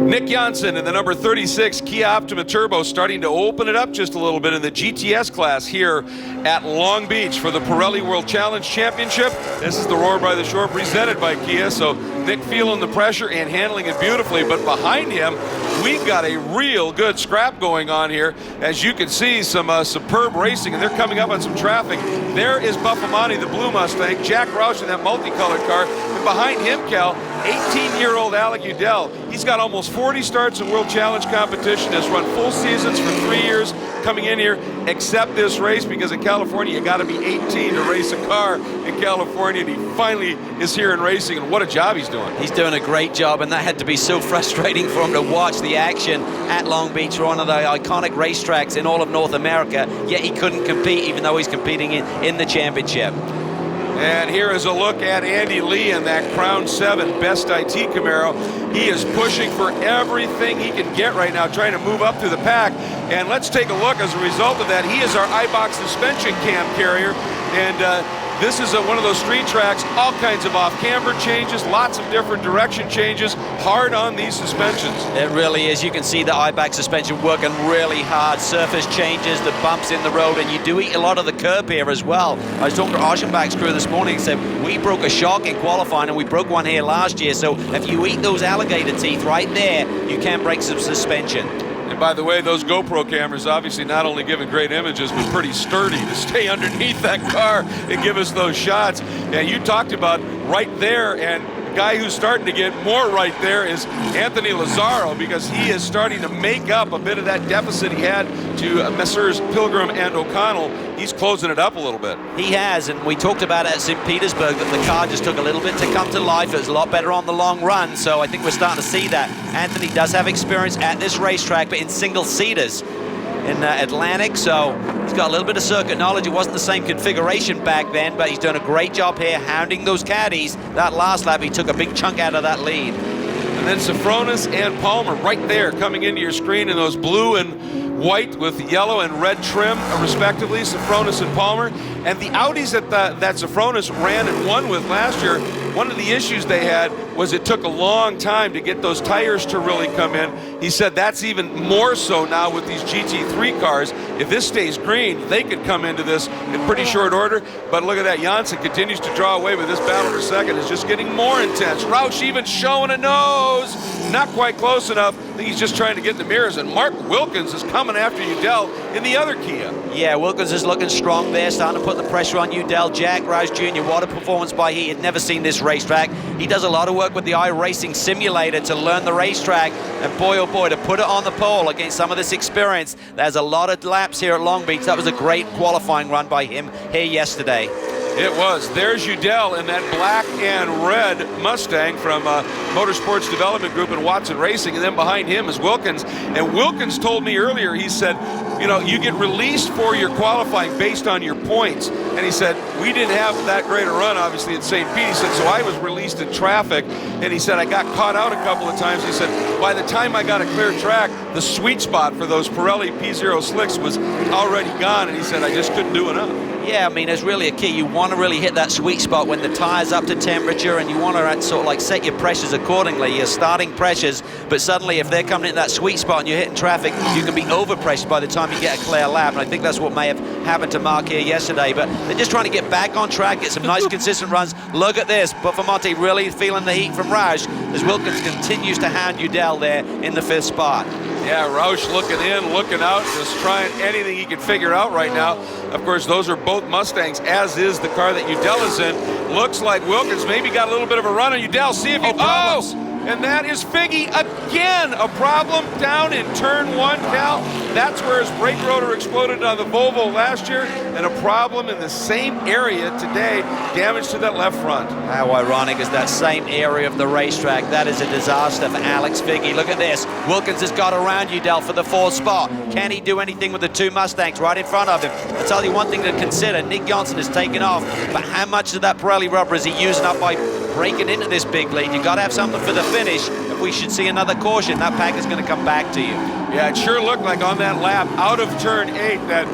Nick Janssen in the number 36 Kia Optima Turbo starting to open it up just a little bit in the GTS class here at Long Beach for the Pirelli World Challenge Championship. This is the Roar by the Shore presented by Kia, so Nick feeling the pressure and handling it beautifully, but behind him, we've got a real good scrap going on here. As you can see, some superb racing, and they're coming up on some traffic. There is Buffamani, the blue Mustang, Jack Roush in that multicolored car, and behind him, Cal, 18-year-old Alec Udell. He's got almost 40 starts in World Challenge competition, has run full seasons for 3 years coming in here, except this race, because in California you got to be 18 to race a car in California, and he finally is here in racing, and what a job he's doing. He's doing a great job, and that had to be so frustrating for him to watch the action at Long Beach, one of the iconic racetracks in all of North America, yet he couldn't compete even though he's competing in the championship. And here is a look at Andy Lee in that Crown 7 Best IT Camaro. He is pushing for everything he can get right now, trying to move up through the pack. And let's take a look as a result of that. He is our iBox suspension cam carrier. And this is one of those street tracks, all kinds of off-camber changes, lots of different direction changes, hard on these suspensions. It really is. You can see the iBox suspension working really hard. Surface changes, the bumps in the road, and you do eat a lot of the curb here as well. I was talking to Oceanback's crew this morning and said, we broke a shock in qualifying, and we broke one here last year, so if you eat those alligator teeth right there, you can break some suspension. And by the way, those GoPro cameras obviously not only giving great images, but pretty sturdy to stay underneath that car and give us those shots. And you talked about right there, and the guy who's starting to get more right there is Anthony Lazzaro, because he is starting to make up a bit of that deficit he had to Messrs. Pilgrim and O'Connell. He's closing it up a little bit. He has, and we talked about it at St. Petersburg, that the car just took a little bit to come to life. It was a lot better on the long run, so I think we're starting to see that. Anthony does have experience at this racetrack, but in single-seaters in Atlantic, so he's got a little bit of circuit knowledge. It wasn't the same configuration back then, but he's done a great job here hounding those caddies. That last lap, he took a big chunk out of that lead. And then Safronis and Palmer right there coming into your screen in those blue and white with yellow and red trim, respectively, Safronis and Palmer. And the Audis that Safronis ran and won with last year, one of the issues they had was it took a long time to get those tires to really come in. He said that's even more so now with these GT3 cars. If this stays green, they could come into this in pretty short order. But look at that, Janssen continues to draw away, but this battle for second is just getting more intense. Roush even showing a nose. Not quite close enough. I think he's just trying to get in the mirrors. And Mark Wilkins is coming after Udell in the other Kia. Yeah, Wilkins is looking strong there, starting to put the pressure on Udell. Jack Roush Jr., what a performance by he. Had never seen this racetrack. He does a lot of work with the iRacing simulator to learn the racetrack. And boy, oh boy, to put it on the pole against some of this experience. There's a lot of laps here at Long Beach. That was a great qualifying run by him here yesterday. It was. There's Udell in that black and red Mustang from Motorsports Development Group and Watson Racing, and then behind him is Wilkins. And Wilkins told me earlier, he said, you know, you get released for your qualifying based on your points. And he said, we didn't have that great a run, obviously, at St. Pete. He said, so I was released in traffic. And he said, I got caught out a couple of times. He said, by the time I got a clear track, the sweet spot for those Pirelli P0 slicks was already gone. And he said, I just couldn't do enough. Yeah, I mean, it's really a key. You want to really hit that sweet spot when the tire's up to temperature, and you want to sort of like set your pressures accordingly, your starting pressures. But suddenly, if they're coming into that sweet spot and you're hitting traffic, you can be overpressured by the time you get a clear lap. And I think that's what may have happened to Mark here yesterday. But they're just trying to get back on track, get some nice consistent runs. Look at this. Buffamante really feeling the heat from Roush as Wilkins continues to hound Udell there in the 5th spot. Yeah, Roush looking in, looking out, just trying anything he can figure out right now. Of course, those are both Mustangs, as is the car that Udell is in. Looks like Wilkins maybe got a little bit of a run on Udell. See if he... And that is Figgy again. A problem down in turn 1, Cal. That's where his brake rotor exploded on the Volvo last year, and a problem in the same area today. Damage to that left front. How ironic is that same area of the racetrack? That is a disaster for Alex Figgy. Look at this. Wilkins has got around Udell for the 4th spot. Can he do anything with the 2 Mustangs right in front of him? I'll tell you one thing to consider. Nick Johnson has taken off, but how much of that Pirelli rubber is he using up by breaking into this big lead? You got to have something for the finish. If we should see another caution, that pack is going to come back to you. Yeah, it sure looked like on that lap out of turn 8 that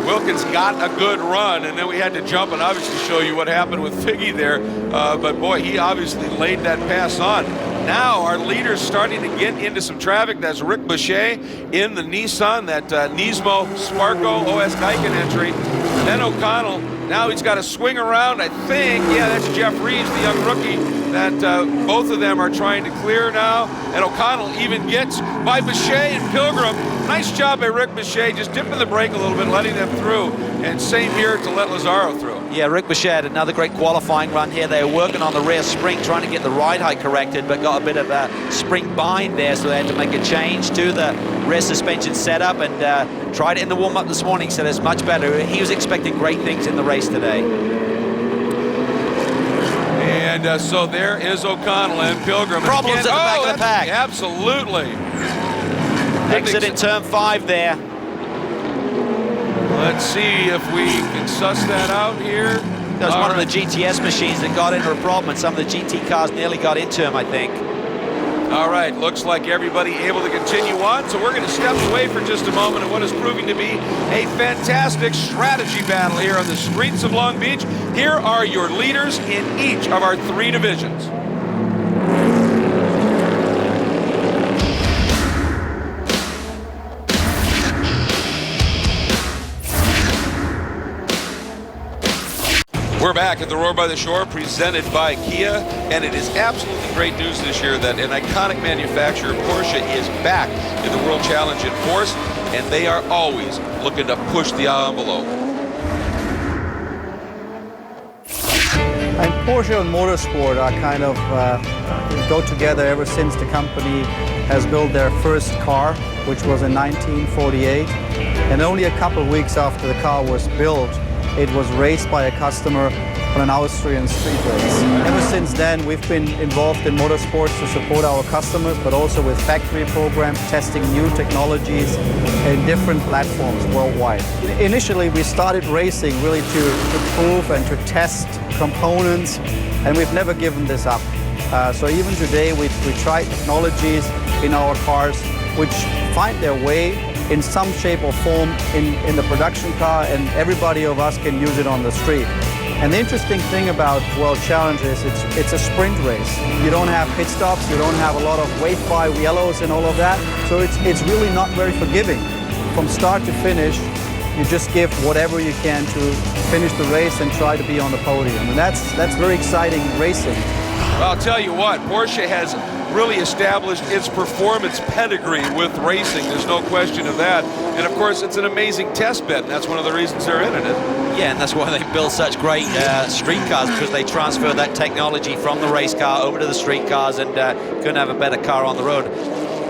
Wilkins got a good run, and then we had to jump and obviously show you what happened with Figgy there. But boy, he obviously laid that pass on. Now our leader's starting to get into some traffic. That's Rick Boucher in the Nissan, that Nismo Sparco OS Geiken entry. And then O'Connell, now he's got to swing around, I think. Yeah, that's Jeff Reeves, the young rookie, that both of them are trying to clear now, and O'Connell even gets by Boucher and Pilgrim. Nice job by Rick Boucher, just dipping the brake a little bit, letting them through, and same here to let Lazzaro through. Yeah, Rick Boucher had another great qualifying run here. They were working on the rear spring, trying to get the ride height corrected, but got a bit of a spring bind there, so they had to make a change to the rear suspension setup, and tried it in the warm-up this morning, so it's much better. He was expecting great things in the race today. And so there is O'Connell and Pilgrim. Problems at the back of the pack. Absolutely. Exit in turn 5 there. Let's see if we can suss that out here. That was one of the GTS machines that got into a problem, and some of the GT cars nearly got into him, I think. All right, looks like everybody able to continue on, so we're going to step away for just a moment in what is proving to be a fantastic strategy battle here on the streets of Long Beach. Here are your leaders in each of our 3 divisions. We're back at the Roar by the Shore, presented by Kia, and it is absolutely great news this year that an iconic manufacturer, Porsche, is back in the World Challenge in force, and they are always looking to push the envelope. And Porsche and motorsport are kind of go together ever since the company has built their first car, which was in 1948, and only a couple of weeks after the car was built, it was raced by a customer on an Austrian street race. Ever since then, we've been involved in motorsports to support our customers, but also with factory programs, testing new technologies in different platforms worldwide. Initially, we started racing really to prove and to test components, and we've never given this up. So even today, we try technologies in our cars which find their way in some shape or form in the production car, and everybody of us can use it on the street. And the interesting thing about World Challenge is it's a sprint race. You don't have pit stops, you don't have a lot of wait by yellows and all of that, so it's really not very forgiving. From start to finish, you just give whatever you can to finish the race and try to be on the podium. And that's very exciting racing. Well, I'll tell you what, Porsche has really established its performance pedigree with racing. There's no question of that. And of course, it's an amazing test bed, and that's one of the reasons they're in it, isn't it? Yeah, and that's why they build such great street cars, because they transfer that technology from the race car over to the street cars, and couldn't have a better car on the road.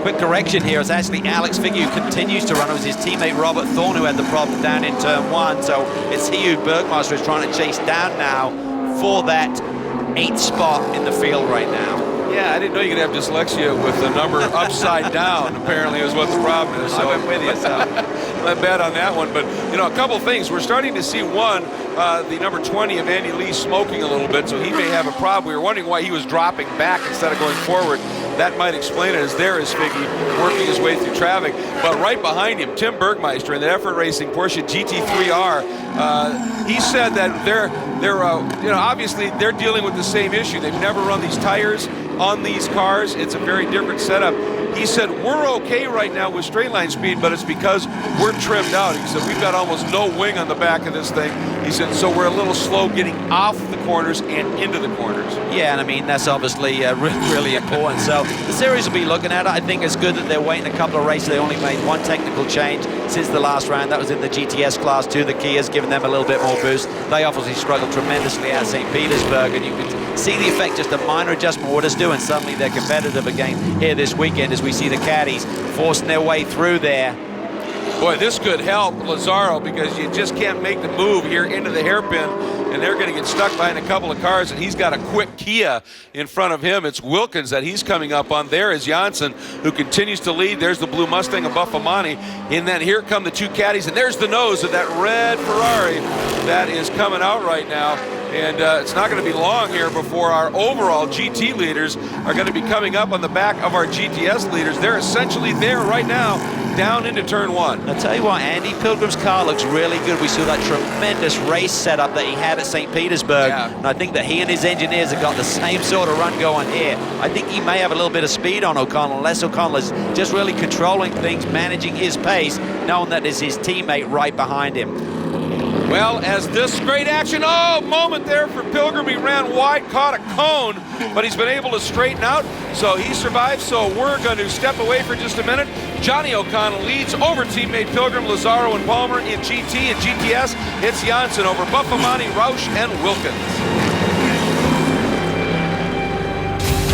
Quick correction here, it's actually Alex Figge who continues to run. It was his teammate Robert Thorne who had the problem down in turn 1, so it's he who Bergmaster is trying to chase down now for that 8th spot in the field right now. Yeah, I didn't know you could have dyslexia with the number upside down, apparently, is what the problem is. So I went with you, so. I bet on that one. But, you know, a couple things. We're starting to see, one, the number 20 of Andy Lee smoking a little bit, so he may have a problem. We were wondering why he was dropping back instead of going forward. That might explain it, as there is Figge working his way through traffic. But right behind him, Tim Bergmeister in the effort racing Porsche GT3R. He said that they're obviously they're dealing with the same issue. They've never run these tires on these cars. It's a very different setup. He said, we're okay right now with straight line speed, but it's because we're trimmed out. He said, we've got almost no wing on the back of this thing. He said, so we're a little slow getting off the corners and into the corners. Yeah, and I mean, that's obviously really important. So the series will be looking at it. I think it's good that they're waiting a couple of races. They only made one technical change since the last round. That was in the GTS class 2. The Kia's giving them a little bit more boost. They obviously struggled tremendously at St. Petersburg, and you can see the effect, just a minor adjustment what it's doing. Suddenly they're competitive again here this weekend as we see the caddies forcing their way through there. Boy, this could help Lazzaro, because you just can't make the move here into the hairpin, and they're going to get stuck behind a couple of cars, and he's got a quick Kia in front of him. It's Wilkins that he's coming up on. There is Janssen, who continues to lead. There's the blue Mustang of Buffamani, and then here come the 2 caddies, and there's the nose of that red Ferrari that is coming out right now. And it's not going to be long here before our overall GT leaders are going to be coming up on the back of our GTS leaders. They're essentially there right now, down into turn 1. I'll tell you what, Andy Pilgrim's car looks really good. We saw that tremendous race setup that he had at St. Petersburg. Yeah. And I think that he and his engineers have got the same sort of run going here. I think he may have a little bit of speed on O'Connell, unless O'Connell is just really controlling things, managing his pace, knowing that is his teammate right behind him. Well, as this great action, moment there for Pilgrim. He ran wide, caught a cone, but he's been able to straighten out, so he survived. So we're going to step away for just a minute. Johnny O'Connell leads over teammate Pilgrim, Lazaro, and Palmer in GT and GTS. It's Janssen over Buffamani, Roush, and Wilkins.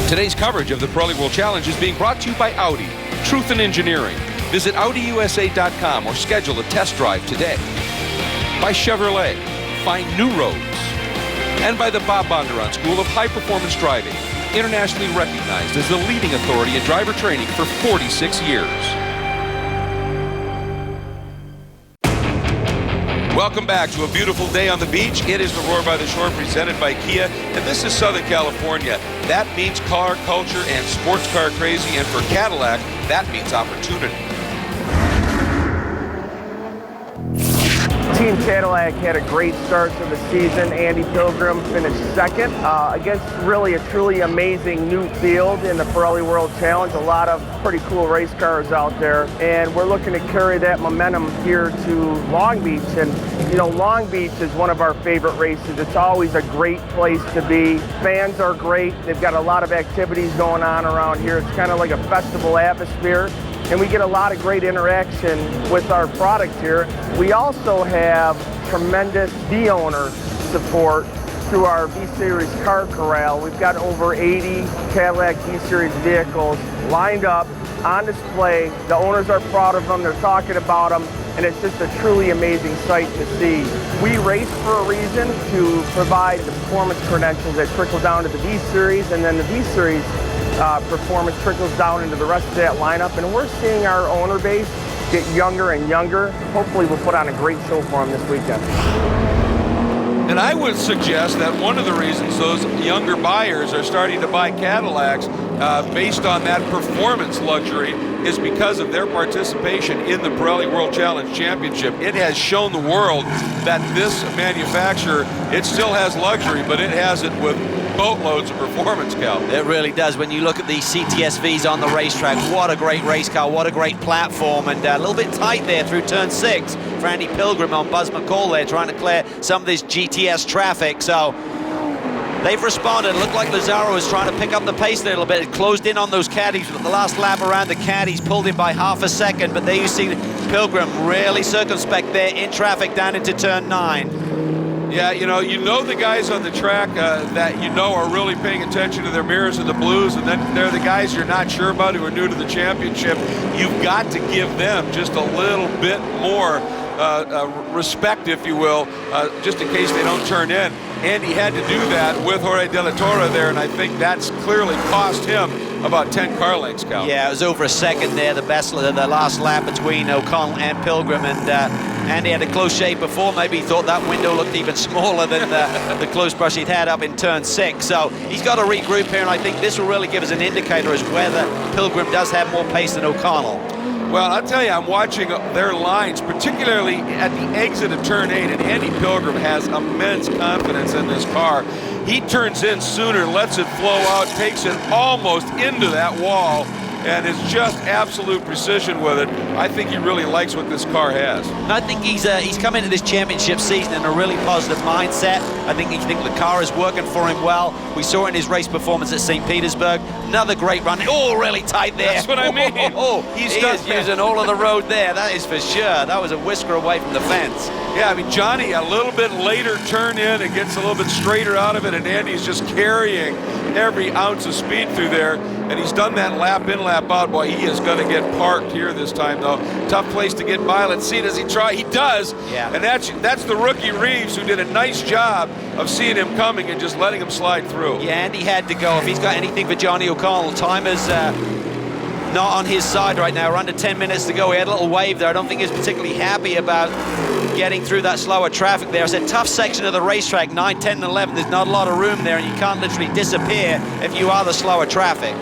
Today's coverage of the Pirelli World Challenge is being brought to you by Audi, Truth in Engineering. Visit AudiUSA.com or schedule a test drive today. By Chevrolet, find new roads. And by the Bob Bondurant School of High Performance Driving, internationally recognized as the leading authority in driver training for 46 years. Welcome back to a beautiful day on the beach. It is the Roar by the Shore presented by Kia, and this is Southern California. That means car culture and sports car crazy, and for Cadillac, that means opportunity. Team Cadillac had a great start to the season. Andy Pilgrim finished second against really a truly amazing new field in the Pirelli World Challenge. A lot of pretty cool race cars out there, and we're looking to carry that momentum here to Long Beach. And you know, Long Beach is one of our favorite races. It's always a great place to be. Fans are great. They've got a lot of activities going on around here. It's kind of like a festival atmosphere, and we get a lot of great interaction with our product here. We also have tremendous V-owner support through our V-Series car corral. We've got over 80 Cadillac V-Series vehicles lined up on display. The owners are proud of them, they're talking about them, and it's just a truly amazing sight to see. We race for a reason, to provide the performance credentials that trickle down to the V-Series, and then the V-Series performance trickles down into the rest of that lineup, and we're seeing our owner base get younger and younger. Hopefully we'll put on a great show for them this weekend. And I would suggest that one of the reasons those younger buyers are starting to buy Cadillacs based on that performance luxury is because of their participation in the Pirelli World Challenge Championship. It has shown the world that this manufacturer, it still has luxury, but it has it with boatloads of performance, Cal. It really does. When you look at the CTSVs on the racetrack, what a great race car, what a great platform, and a little bit tight there through turn 6 for Andy Pilgrim on Buzz McCall there, trying to clear some of this GTS traffic. So they've responded. It looked like Lazaro was trying to pick up the pace a little bit. It closed in on those caddies, but the last lap around the caddies pulled him by half a second. But there you see Pilgrim really circumspect there in traffic down into turn 9. Yeah, you know the guys on the track that you know are really paying attention to their mirrors and the blues, and then they're the guys you're not sure about who are new to the championship. You've got to give them just a little bit more respect, if you will, just in case they don't turn in. And he had to do that with Jorge De La Torre there, and I think that's clearly cost him about 10 car lengths, Cal. Yeah, it was over a second there, the last lap between O'Connell and Pilgrim, and Andy had a close shave before. Maybe he thought that window looked even smaller than the close brush he'd had up in turn 6. So he's got to regroup here, and I think this will really give us an indicator as whether Pilgrim does have more pace than O'Connell. Well, I'll tell you, I'm watching their lines, particularly at the exit of turn 8, and Andy Pilgrim has immense confidence in this car. He turns in sooner, lets it flow out, takes it almost into that wall, and it's just absolute precision with it. I think he really likes what this car has. I think he's come into this championship season in a really positive mindset. I think the car is working for him well. We saw in his race performance at St. Petersburg. Another great run. Oh, really tight there. That's what I mean. He is using all of the road there. That is for sure. That was a whisker away from the fence. Yeah, I mean, Johnny, a little bit later turn in and gets a little bit straighter out of it, and Andy's just carrying every ounce of speed through there, and he's done that lap in, lap out. Boy, he is going to get parked here this time, though. Tough place to get by. Let's see, does he try? He does. Yeah. And that's the rookie Reeves, who did a nice job of seeing him coming and just letting him slide through. Yeah, Andy had to go. If he's got anything for Johnny O'Connell, time is not on his side right now. We're under 10 minutes to go. He had a little wave there. I don't think he's particularly happy about getting through that slower traffic there. It's a tough section of the racetrack, 9, 10, and 11. There's not a lot of room there, and you can't literally disappear if you are the slower traffic.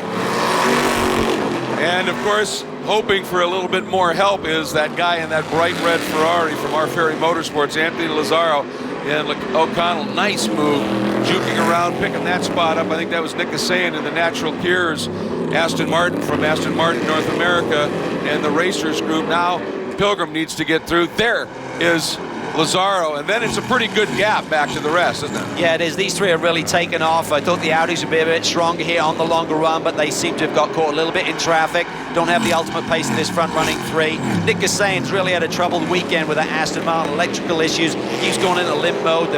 And, of course, hoping for a little bit more help is that guy in that bright red Ferrari from Our Ferry Motorsports, Anthony Lazaro. And look, O'Connell, nice move, juking around, picking that spot up. I think that was Nick Kasayan in the Natural Gears, Aston Martin from Aston Martin North America, and the Racers group. Now Pilgrim needs to get through. There is Lazzaro, and then it's a pretty good gap back to the rest, isn't it? Yeah, it is. These three have really taken off. I thought the Audis would be a bit stronger here on the longer run, but they seem to have got caught a little bit in traffic. Don't have the ultimate pace in this front-running three. Nick Gassain's really had a troubled weekend with that Aston Martin, electrical issues. He's gone into limp mode,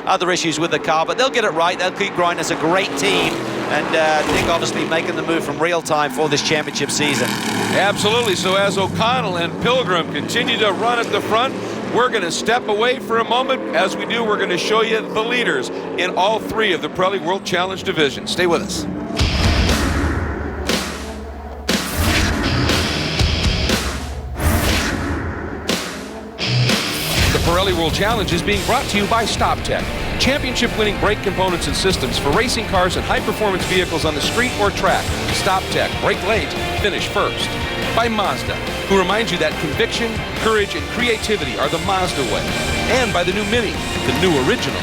other issues with the car, but they'll get it right. They'll keep grinding. It's a great team, and Nick obviously making the move from real time for this championship season. Absolutely. So as O'Connell and Pilgrim continue to run at the front, we're going to step away for a moment. As we do, we're going to show you the leaders in all three of the Pirelli World Challenge divisions. Stay with us. The Pirelli World Challenge is being brought to you by StopTech, championship-winning brake components and systems for racing cars and high-performance vehicles on the street or track. StopTech, brake late, finish first. By Mazda, who reminds you that conviction, courage, and creativity are the Mazda way. And by the new Mini, the new original.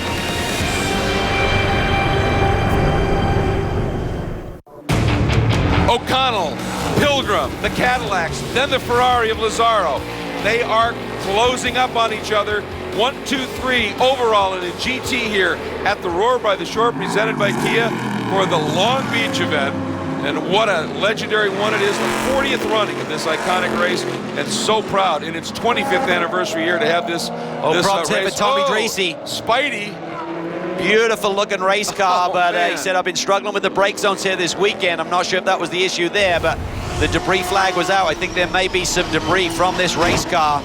O'Connell, Pilgrim, the Cadillacs, then the Ferrari of Lazzaro. They are closing up on each other. 1, 2, 3 overall in a GT here at the Roar by the Shore, presented by Kia for the Long Beach event. And what a legendary one it is, the 40th running of this iconic race, and so proud in its 25th anniversary year to have this, props race. For Tommy Dreese. Spidey. Beautiful looking race car, but he said, I've been struggling with the brake zones here this weekend. I'm not sure if that was the issue there, but the debris flag was out. I think there may be some debris from this race car.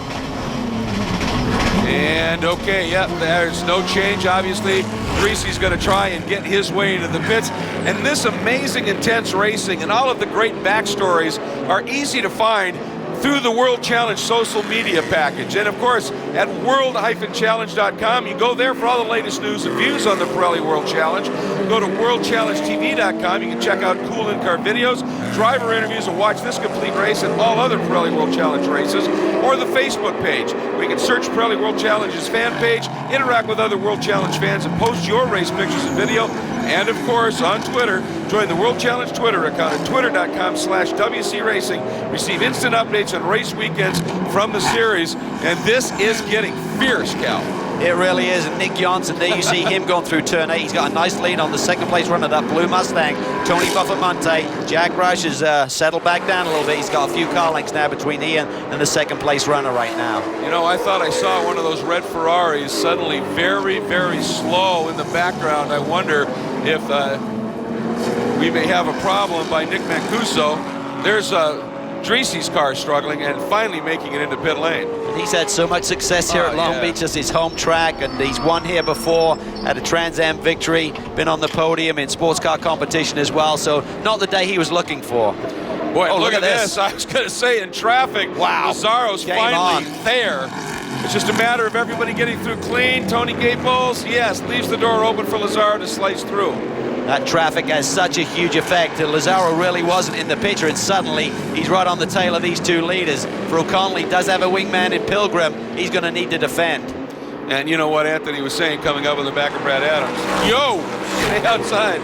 And okay, yep, there's no change. Obviously, Dreese's going to try and get his way into the pits. And this amazing, intense racing and all of the great backstories are easy to find through the World Challenge social media package. And of course, at world-challenge.com, you go there for all the latest news and views on the Pirelli World Challenge. Go to worldchallengetv.com. You can check out cool in-car videos, driver interviews, and watch this complete race and all other Pirelli World Challenge races, or the Facebook page, where you can search Pirelli World Challenge's fan page, interact with other World Challenge fans, and post your race pictures and video. And of course, on Twitter, join the World Challenge Twitter account at twitter.com/WC Racing. Receive instant updates on race weekends from the series. And this is getting fierce, Cal. It really is. And Nick Johnson, there you see him going through turn 8. He's got a nice lead on the second place runner, that blue Mustang, Tony Buffamonte. Jack Roush has settled back down a little bit. He's got a few car lengths now between Ian and the second place runner right now. You know, I thought I saw one of those red Ferraris suddenly very, very slow in the background. I wonder if we may have a problem by Nick Mancuso. There's Dreese's car struggling and finally making it into pit lane. He's had so much success here at Long Beach as his home track, and he's won here before, had a Trans Am victory, been on the podium in sports car competition as well, so not the day he was looking for. Boy, look at this. I was going to say, in traffic, wow. Lazzaro's finally there. It's just a matter of everybody getting through clean. Tony Gables, yes, leaves the door open for Lazzaro to slice through. That traffic has such a huge effect. Lazzaro really wasn't in the picture, and suddenly he's right on the tail of these two leaders. For O'Connell, he does have a wingman in Pilgrim. He's going to need to defend. And you know what Anthony was saying coming up on the back of Brad Adams? Yo, stay outside.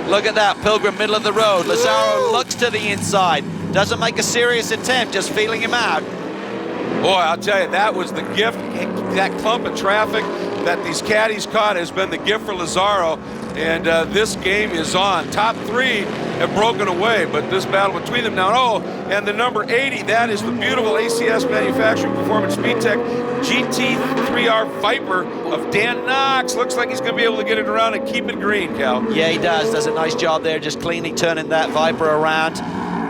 Look at that, Pilgrim middle of the road. Lazzaro looks to the inside. Doesn't make a serious attempt, just feeling him out. Boy, I'll tell you, that was the gift. That clump of traffic that these caddies caught has been the gift for Lazzaro. And this game is on. Top three have broken away, but this battle between them now. Oh, and the number 80, that is the beautiful ACS Manufacturing Performance Speedtech GT3R Viper of Dan Knox. Looks like he's going to be able to get it around and keep it green, Cal. Yeah, he does. Does a nice job there, just cleanly turning that Viper around.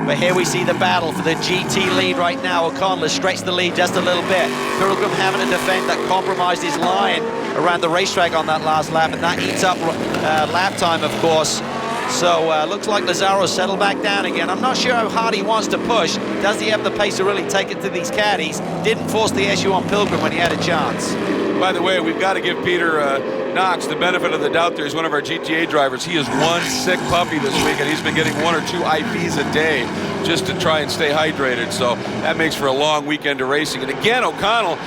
But here we see the battle for the GT lead right now. O'Connell has stretched the lead just a little bit. Pilgrim having to defend that compromised his line around the racetrack on that last lap, and that eats up lap time, of course. So looks like Lazzaro settled back down again. I'm not sure how hard he wants to push. Does he have the pace to really take it to these caddies? Didn't force the issue on Pilgrim when he had a chance. By the way, we've got to give Peter Knox the benefit of the doubt there. He's one of our GTA drivers. He is one sick puppy this week, and he's been getting 1 or 2 IVs a day just to try and stay hydrated. So that makes for a long weekend of racing. And again, O'Connell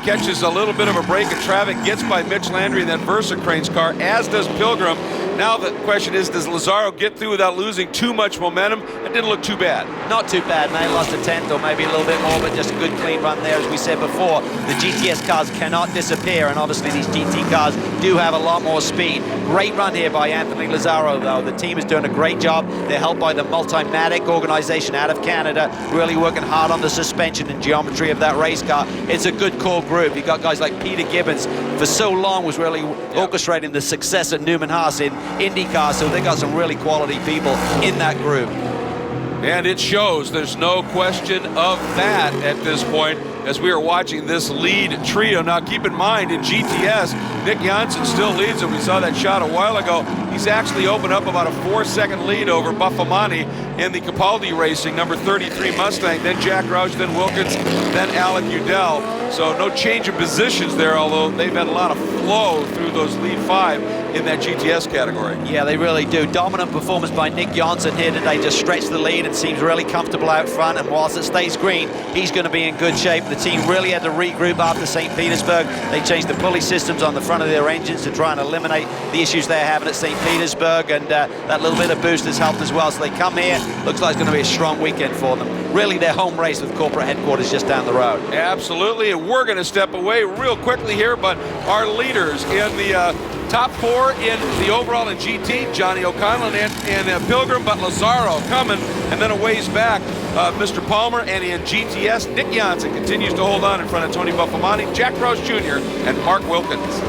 catches a little bit of a break in traffic, gets by Mitch Landry and that Versacrane's car, as does Pilgrim. Now the question is, does Lazaro get through without losing too much momentum? It didn't look too bad. Not too bad, man. Lost a tenth or maybe a little bit more, but just a good clean run there. As we said before, the GTS cars cannot disappear, and obviously these GT cars do have a lot more speed. Great run here by Anthony Lazaro, though. The team is doing a great job. They're helped by the Multimatic organization out of Canada, really working hard on the suspension and geometry of that race car. It's a good core group. You've got guys like Peter Gibbons, for so long was really orchestrating the success at Newman Haas in IndyCar, so they got some really quality people in that group. And it shows, there's no question of that at this point as we are watching this lead trio. Now keep in mind, in GTS, Nick Janssen still leads, and we saw that shot a while ago. He's actually opened up about a 4-second lead over Buffamani in the Capaldi Racing, number 33 Mustang, then Jack Roush, then Wilkins, then Alec Udell. So no change of positions there, although they've had a lot of flow through those lead 5 in that GTS category. Yeah, they really do. Dominant performance by Nick Janssen here today, just stretched the lead and seems really comfortable out front, and whilst it stays green, he's going to be in good shape. The team really had to regroup after St. Petersburg. They changed the pulley systems on the front of their engines to try and eliminate the issues they're having at St. Petersburg, and that little bit of boost has helped as well. So they come here, looks like it's going to be a strong weekend for them. Really their home race with corporate headquarters just down the road. Absolutely, and we're going to step away real quickly here, but our leaders in the top 4 in the overall in GT, Johnny O'Connell and Pilgrim, but Lazaro coming, and then a ways back, Mr. Palmer, and in GTS, Nick Janssen continues to hold on in front of Tony Buffamani, Jack Roush Jr., and Mark Wilkins.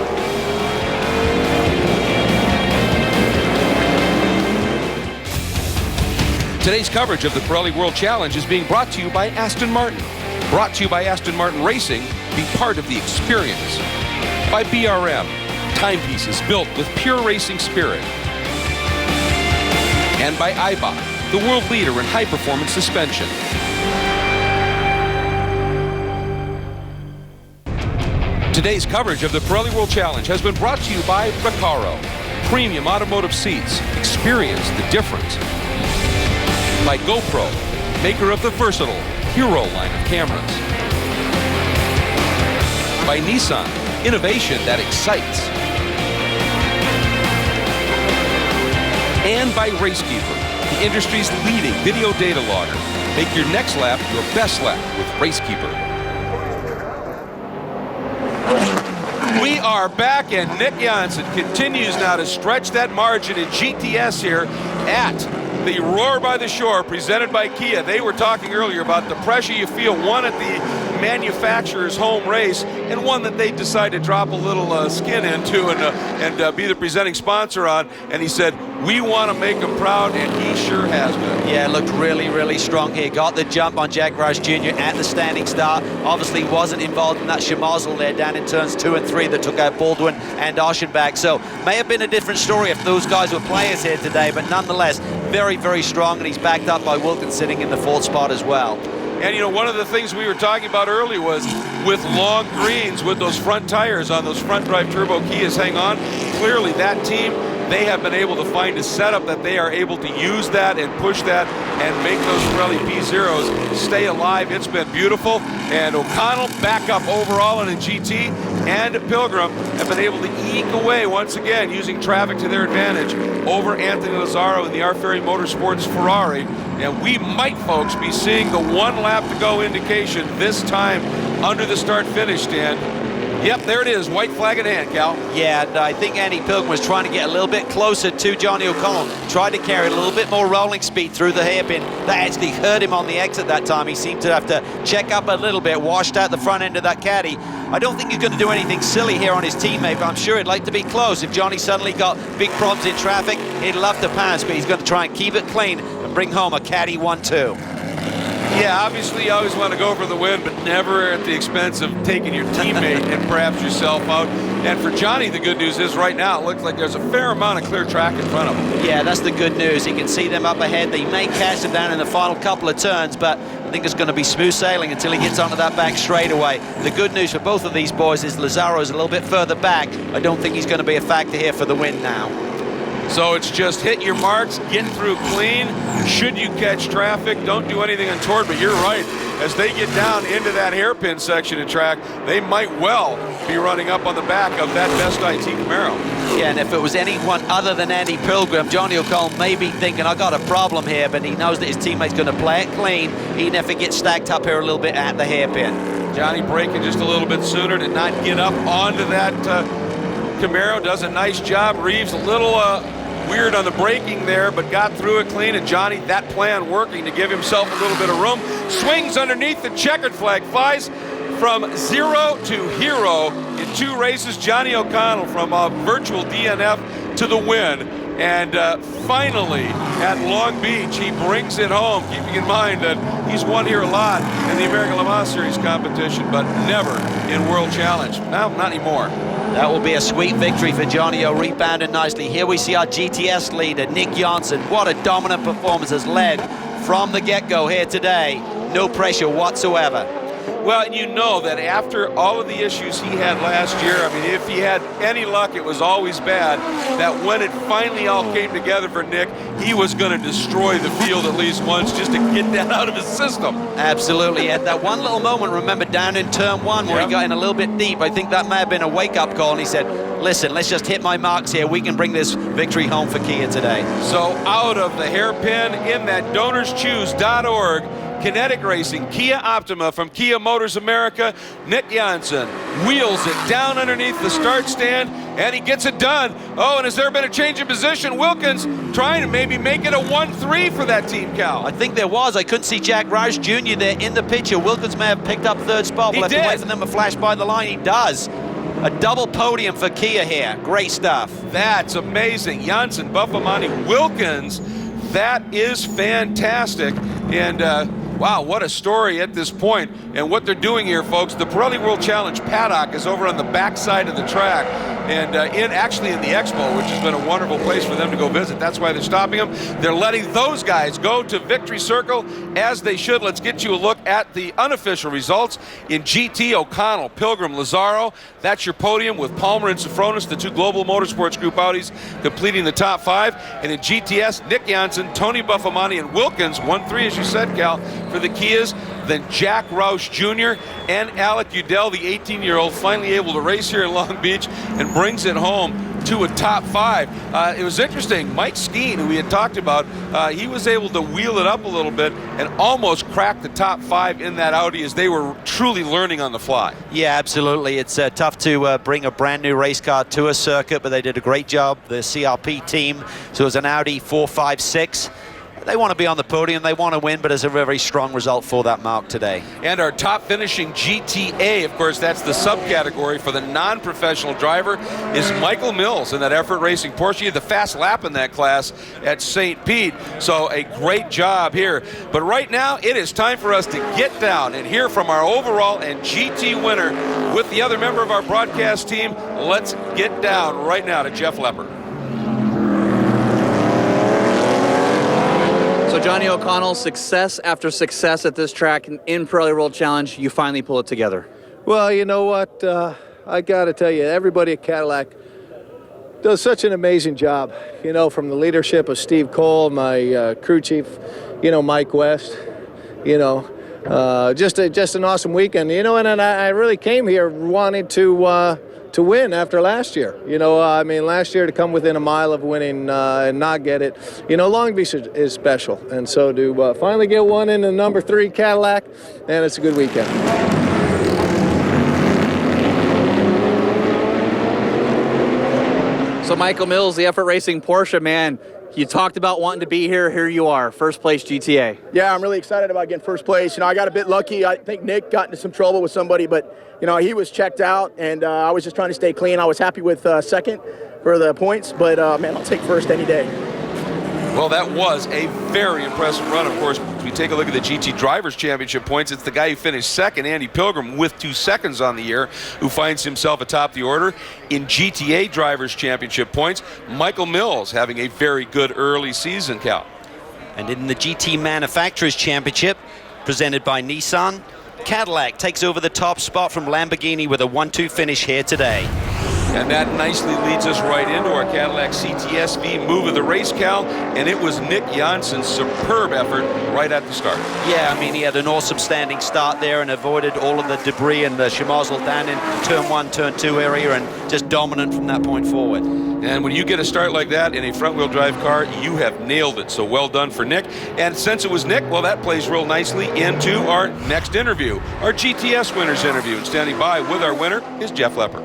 Today's coverage of the Pirelli World Challenge is being brought to you by Aston Martin. Brought to you by Aston Martin Racing, be part of the experience. By BRM, timepieces built with pure racing spirit. And by Eibach, the world leader in high-performance suspension. Today's coverage of the Pirelli World Challenge has been brought to you by Recaro, premium automotive seats. Experience the difference. By GoPro, maker of the versatile Hero line of cameras. By Nissan, innovation that excites. And by RaceKeeper, the industry's leading video data logger. Make your next lap your best lap with RaceKeeper. We are back, and Nick Janssen continues now to stretch that margin in GTS here at the Roar by the Shore, presented by Kia. They were talking earlier about the pressure you feel, one at the manufacturer's home race, and one that they decided to drop a little skin into and be the presenting sponsor on. And he said, we want to make him proud, and he sure has been. Yeah, looked really, really strong here. Got the jump on Jack Roush Jr. at the standing start. Obviously wasn't involved in that schmozzle there down in turns 2 and 3 that took out Baldwin and Oschenbach. So may have been a different story if those guys were players here today, but nonetheless, very, very strong, and he's backed up by Wilkins sitting in the 4th spot as well. And, you know, one of the things we were talking about earlier was with long greens, with those front tires on those front drive turbo Kias hang on, clearly that team, they have been able to find a setup that they are able to use that and push that and make those Pirelli P0s stay alive. It's been beautiful. And O'Connell back up overall in a GT, and Pilgrim have been able to eke away once again using traffic to their advantage over Anthony Lazaro in the R. Ferry Motorsports Ferrari. And we might, folks, be seeing the 1 lap to go indication this time under the start-finish stand. Yep, there it is, white flag in hand, Cal. Yeah, and I think Andy Pilgrim was trying to get a little bit closer to Johnny O'Connell, tried to carry a little bit more rolling speed through the hairpin. That actually hurt him on the exit that time. He seemed to have to check up a little bit, washed out the front end of that caddy. I don't think he's going to do anything silly here on his teammate, but I'm sure he'd like to be close. If Johnny suddenly got big problems in traffic, he'd love to pass, but he's going to try and keep it clean and bring home a caddy 1-2. Yeah, obviously you always want to go for the win, but never at the expense of taking your teammate and perhaps yourself out. And for Johnny, the good news is right now it looks like there's a fair amount of clear track in front of him. Yeah, that's the good news. He can see them up ahead. They may catch them down in the final couple of turns, but I think it's going to be smooth sailing until he gets onto that back straightaway. The good news for both of these boys is Lazaro's a little bit further back. I don't think he's going to be a factor here for the win now. So it's just hit your marks, get through clean. Should you catch traffic, don't do anything untoward. But you're right, as they get down into that hairpin section of track, they might well be running up on the back of that Best IT Camaro. Yeah, and if it was anyone other than Andy Pilgrim, Johnny O'Connell may be thinking, I got a problem here, but he knows that his teammate's going to play it clean, even if it gets stacked up here a little bit at the hairpin. Johnny braking just a little bit sooner, did not get up onto that Camaro, does a nice job. Reeves a little weird on the braking there, but got through it clean, and Johnny, that plan working to give himself a little bit of room. Swings underneath, the checkered flag flies from 0 to hero in 2 races. Johnny O'Connell from a virtual DNF to the win. And finally, at Long Beach, he brings it home, keeping in mind that he's won here a lot in the American Le Mans Series competition, but never in World Challenge. No, not anymore. That will be a sweet victory for Johnny O, rebounded nicely. Here we see our GTS leader, Nick Janssen. What a dominant performance, has led from the get-go here today. No pressure whatsoever. Well, and you know that after all of the issues he had last year, I mean, if he had any luck, it was always bad, that when it finally all came together for Nick, he was going to destroy the field at least once just to get that out of his system. Absolutely. At that one little moment, remember, down in turn 1 where he got in a little bit deep, I think that may have been a wake-up call, and he said, listen, let's just hit my marks here. We can bring this victory home for Kia today. So out of the hairpin in that donorschoose.org, Kinetic Racing, Kia Optima from Kia Motors America, Nick Janssen wheels it down underneath the start stand, and he gets it done. Oh, and has there been a change in position? Wilkins trying to maybe make it a 1-3 for that team, Cal. I think there was. I couldn't see Jack Roush Jr. there in the picture. Wilkins may have picked up 3rd spot. We'll have to wait for them to flash by the line. He does. A double podium for Kia here. Great stuff. That's amazing. Janssen, Buffamani, Wilkins. That is fantastic. And wow, what a story at this point. And what they're doing here, folks, the Pirelli World Challenge paddock is over on the back side of the track, and actually in the expo, which has been a wonderful place for them to go visit. That's why they're stopping them. They're letting those guys go to Victory Circle, as they should. Let's get you a look at the unofficial results. In GT, O'Connell, Pilgrim, Lazzaro. That's your podium with Palmer and Sofronis, the 2 Global Motorsports Group Audis, completing the top 5. And in GTS, Nick Janssen, Tony Buffamani, and Wilkins, 1-3, as you said, Cal, for the Kias. Then Jack Roush Jr. and Alec Udell, the 18-year-old, finally able to race here in Long Beach and brings it home to a top 5. It was interesting. Mike Skeen, who we had talked about, he was able to wheel it up a little bit and almost crack the top 5 in that Audi as they were truly learning on the fly. Yeah, absolutely. It's tough to bring a brand new race car to a circuit, but they did a great job, the CRP team. So it was an Audi 456. They want to be on the podium, they want to win, but it's a very strong result for that mark today. And our top finishing GTA, of course, that's the subcategory for the non-professional driver, is Michael Mills in that Effort Racing Porsche. He had the fast lap in that class at St. Pete, so a great job here. But right now, it is time for us to get down and hear from our overall and GT winner with the other member of our broadcast team. Let's get down right now to Jeff Lepper. So Johnny O'Connell, success after success at this track in Pirelli World Challenge, you finally pull it together. Well, you know what? I got to tell you, everybody at Cadillac does such an amazing job. You know, from the leadership of Steve Cole, my crew chief, you know, Mike West, you know, just an awesome weekend. You know, and I really came here wanting to win after last year. You know, I mean, last year to come within a mile of winning and not get it, you know, Long Beach is special. And so to finally get one in the number 3 Cadillac, and it's a good weekend. So Michael Mills, the Effort Racing Porsche, man, you talked about wanting to be here. Here you are, first place GTA. Yeah, I'm really excited about getting first place. You know, I got a bit lucky. I think Nick got into some trouble with somebody, but, you know, he was checked out, and I was just trying to stay clean. I was happy with second for the points, but, man, I'll take first any day. Well, that was a very impressive run. Of course, if we take a look at the GT Drivers' Championship points, it's the guy who finished second, Andy Pilgrim, with 2 seconds on the year, who finds himself atop the order. In GTA Drivers' Championship points, Michael Mills having a very good early season, Cal. And in the GT Manufacturers' Championship, presented by Nissan, Cadillac takes over the top spot from Lamborghini with a 1-2 finish here today. And that nicely leads us right into our Cadillac CTSV move of the race, Cal, and it was Nick Janssen's superb effort right at the start. Yeah, I mean, he had an awesome standing start there and avoided all of the debris and the schmozzle down in turn 1, turn 2 area, and just dominant from that point forward. And And when you get a start like that in a front-wheel drive car, you have nailed it. So well done for Nick. And since it was Nick, well, that plays real nicely into our next interview, our GTS winners interview. And standing by with our winner is Jeff Lepper.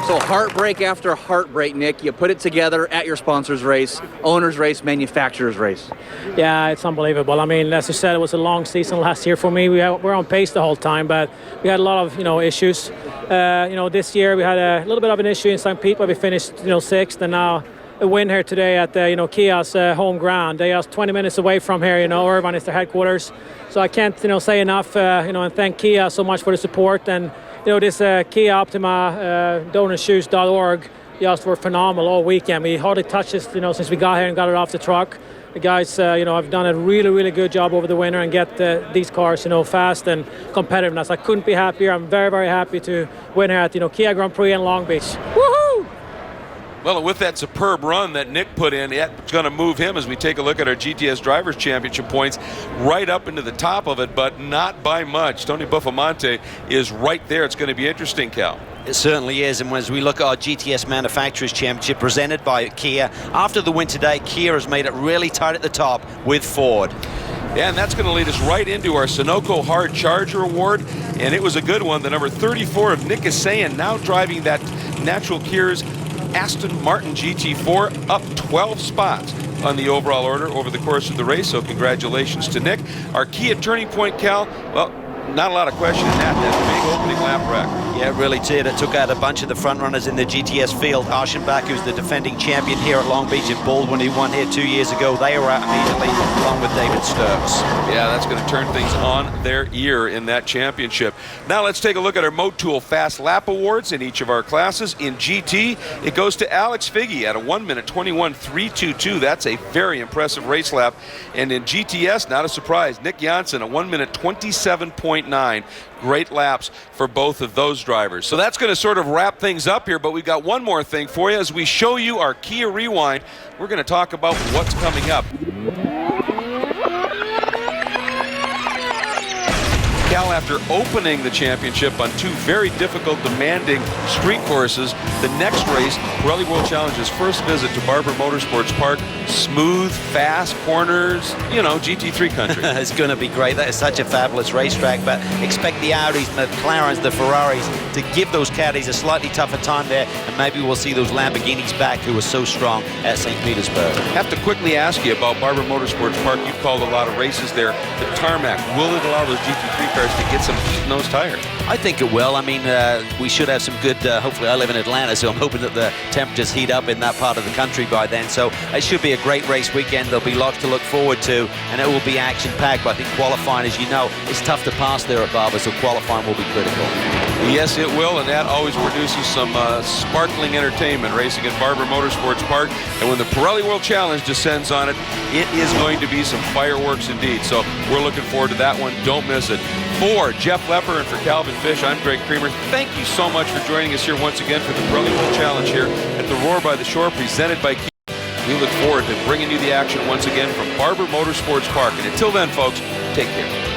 So heartbreak after heartbreak, Nick. You put it together at your sponsor's race, owner's race, manufacturer's race. Yeah, it's unbelievable. I mean, as you said, it was a long season last year for me. We were on pace the whole time, but we had a lot of issues. This year we had a little bit of an issue in St. Pete, where we finished 6th, and now a win here today at Kia's home ground. They are 20 minutes away from here. Irvine is their headquarters, so I can't say enough. And thank Kia so much for the support. And this Kia Optima donorshoes.org just were phenomenal all weekend. We hardly touched this since we got here and got it off the truck. The guys have done a really, really good job over the winter and get these cars fast and competitiveness. I couldn't be happier. I'm very, very happy to win here at Kia Grand Prix in Long Beach. Woohoo! Well, with that superb run that Nick put in, it's going to move him as we take a look at our GTS Drivers' Championship points right up into the top of it, but not by much. Tony Buffamonte is right there. It's going to be interesting, Cal. It certainly is, and as we look at our GTS Manufacturers Championship presented by Kia, after the win today, Kia has made it really tight at the top with Ford. Yeah, and that's going to lead us right into our Sunoco Hard Charger Award, and it was a good one. The number 34 of Nick Isayan, now driving that Natural Gears Aston Martin GT4, up 12 spots on the overall order over the course of the race, so congratulations to Nick. Our Kia turning point, Cal, well, not a lot of question in that big opening lap wreck. Yeah, it really did. It took out a bunch of the front runners in the GTS field. Aschenbach, who's the defending champion here at Long Beach, and Baldwin, who won here 2 years ago, they were out immediately, along with David Sturks. Yeah, that's going to turn things on their ear in that championship. Now let's take a look at our Motul Fast Lap Awards in each of our classes. In GT, it goes to Alex Figge at a 1:21.322. That's a very impressive race lap. And in GTS, not a surprise, Nick Janssen, a 1:27.9. Great laps for both of those drivers. So that's going to sort of wrap things up here, but we've got one more thing for you. As we show you our Kia Rewind, we're going to talk about what's coming up. Cal, after opening the championship on 2 very difficult, demanding street courses, the next race, Pirelli World Challenge's first visit to Barber Motorsports Park, smooth, fast corners, GT3 country. It's going to be great. That is such a fabulous racetrack, but expect the Audis, the McLarens, the Ferraris to give those caddies a slightly tougher time there, and maybe we'll see those Lamborghinis back who were so strong at St. Petersburg. I have to quickly ask you about Barber Motorsports Park. You've called a lot of races there. The tarmac, will it allow those GT3 cars to get some heat in those tires? I think it will. I mean, we should have some good, hopefully I live in Atlanta, so I'm hoping that the temperatures heat up in that part of the country by then. So it should be a great race weekend. There'll be lots to look forward to, and it will be action-packed. But I think qualifying, as you know, it's tough to pass there at Barber, so qualifying will be critical. Yes, it will, and that always produces some sparkling entertainment racing at Barber Motorsports Park. And when the Pirelli World Challenge descends on it, it is going to be some fireworks indeed. So we're looking forward to that one. Don't miss it. For Jeff Lepper and for Calvin Fish, I'm Greg Creamer. Thank you so much for joining us here once again for the Pirelli World Challenge here at the Roar by the Shore, presented by Kia. We look forward to bringing you the action once again from Barber Motorsports Park. And until then, folks, take care.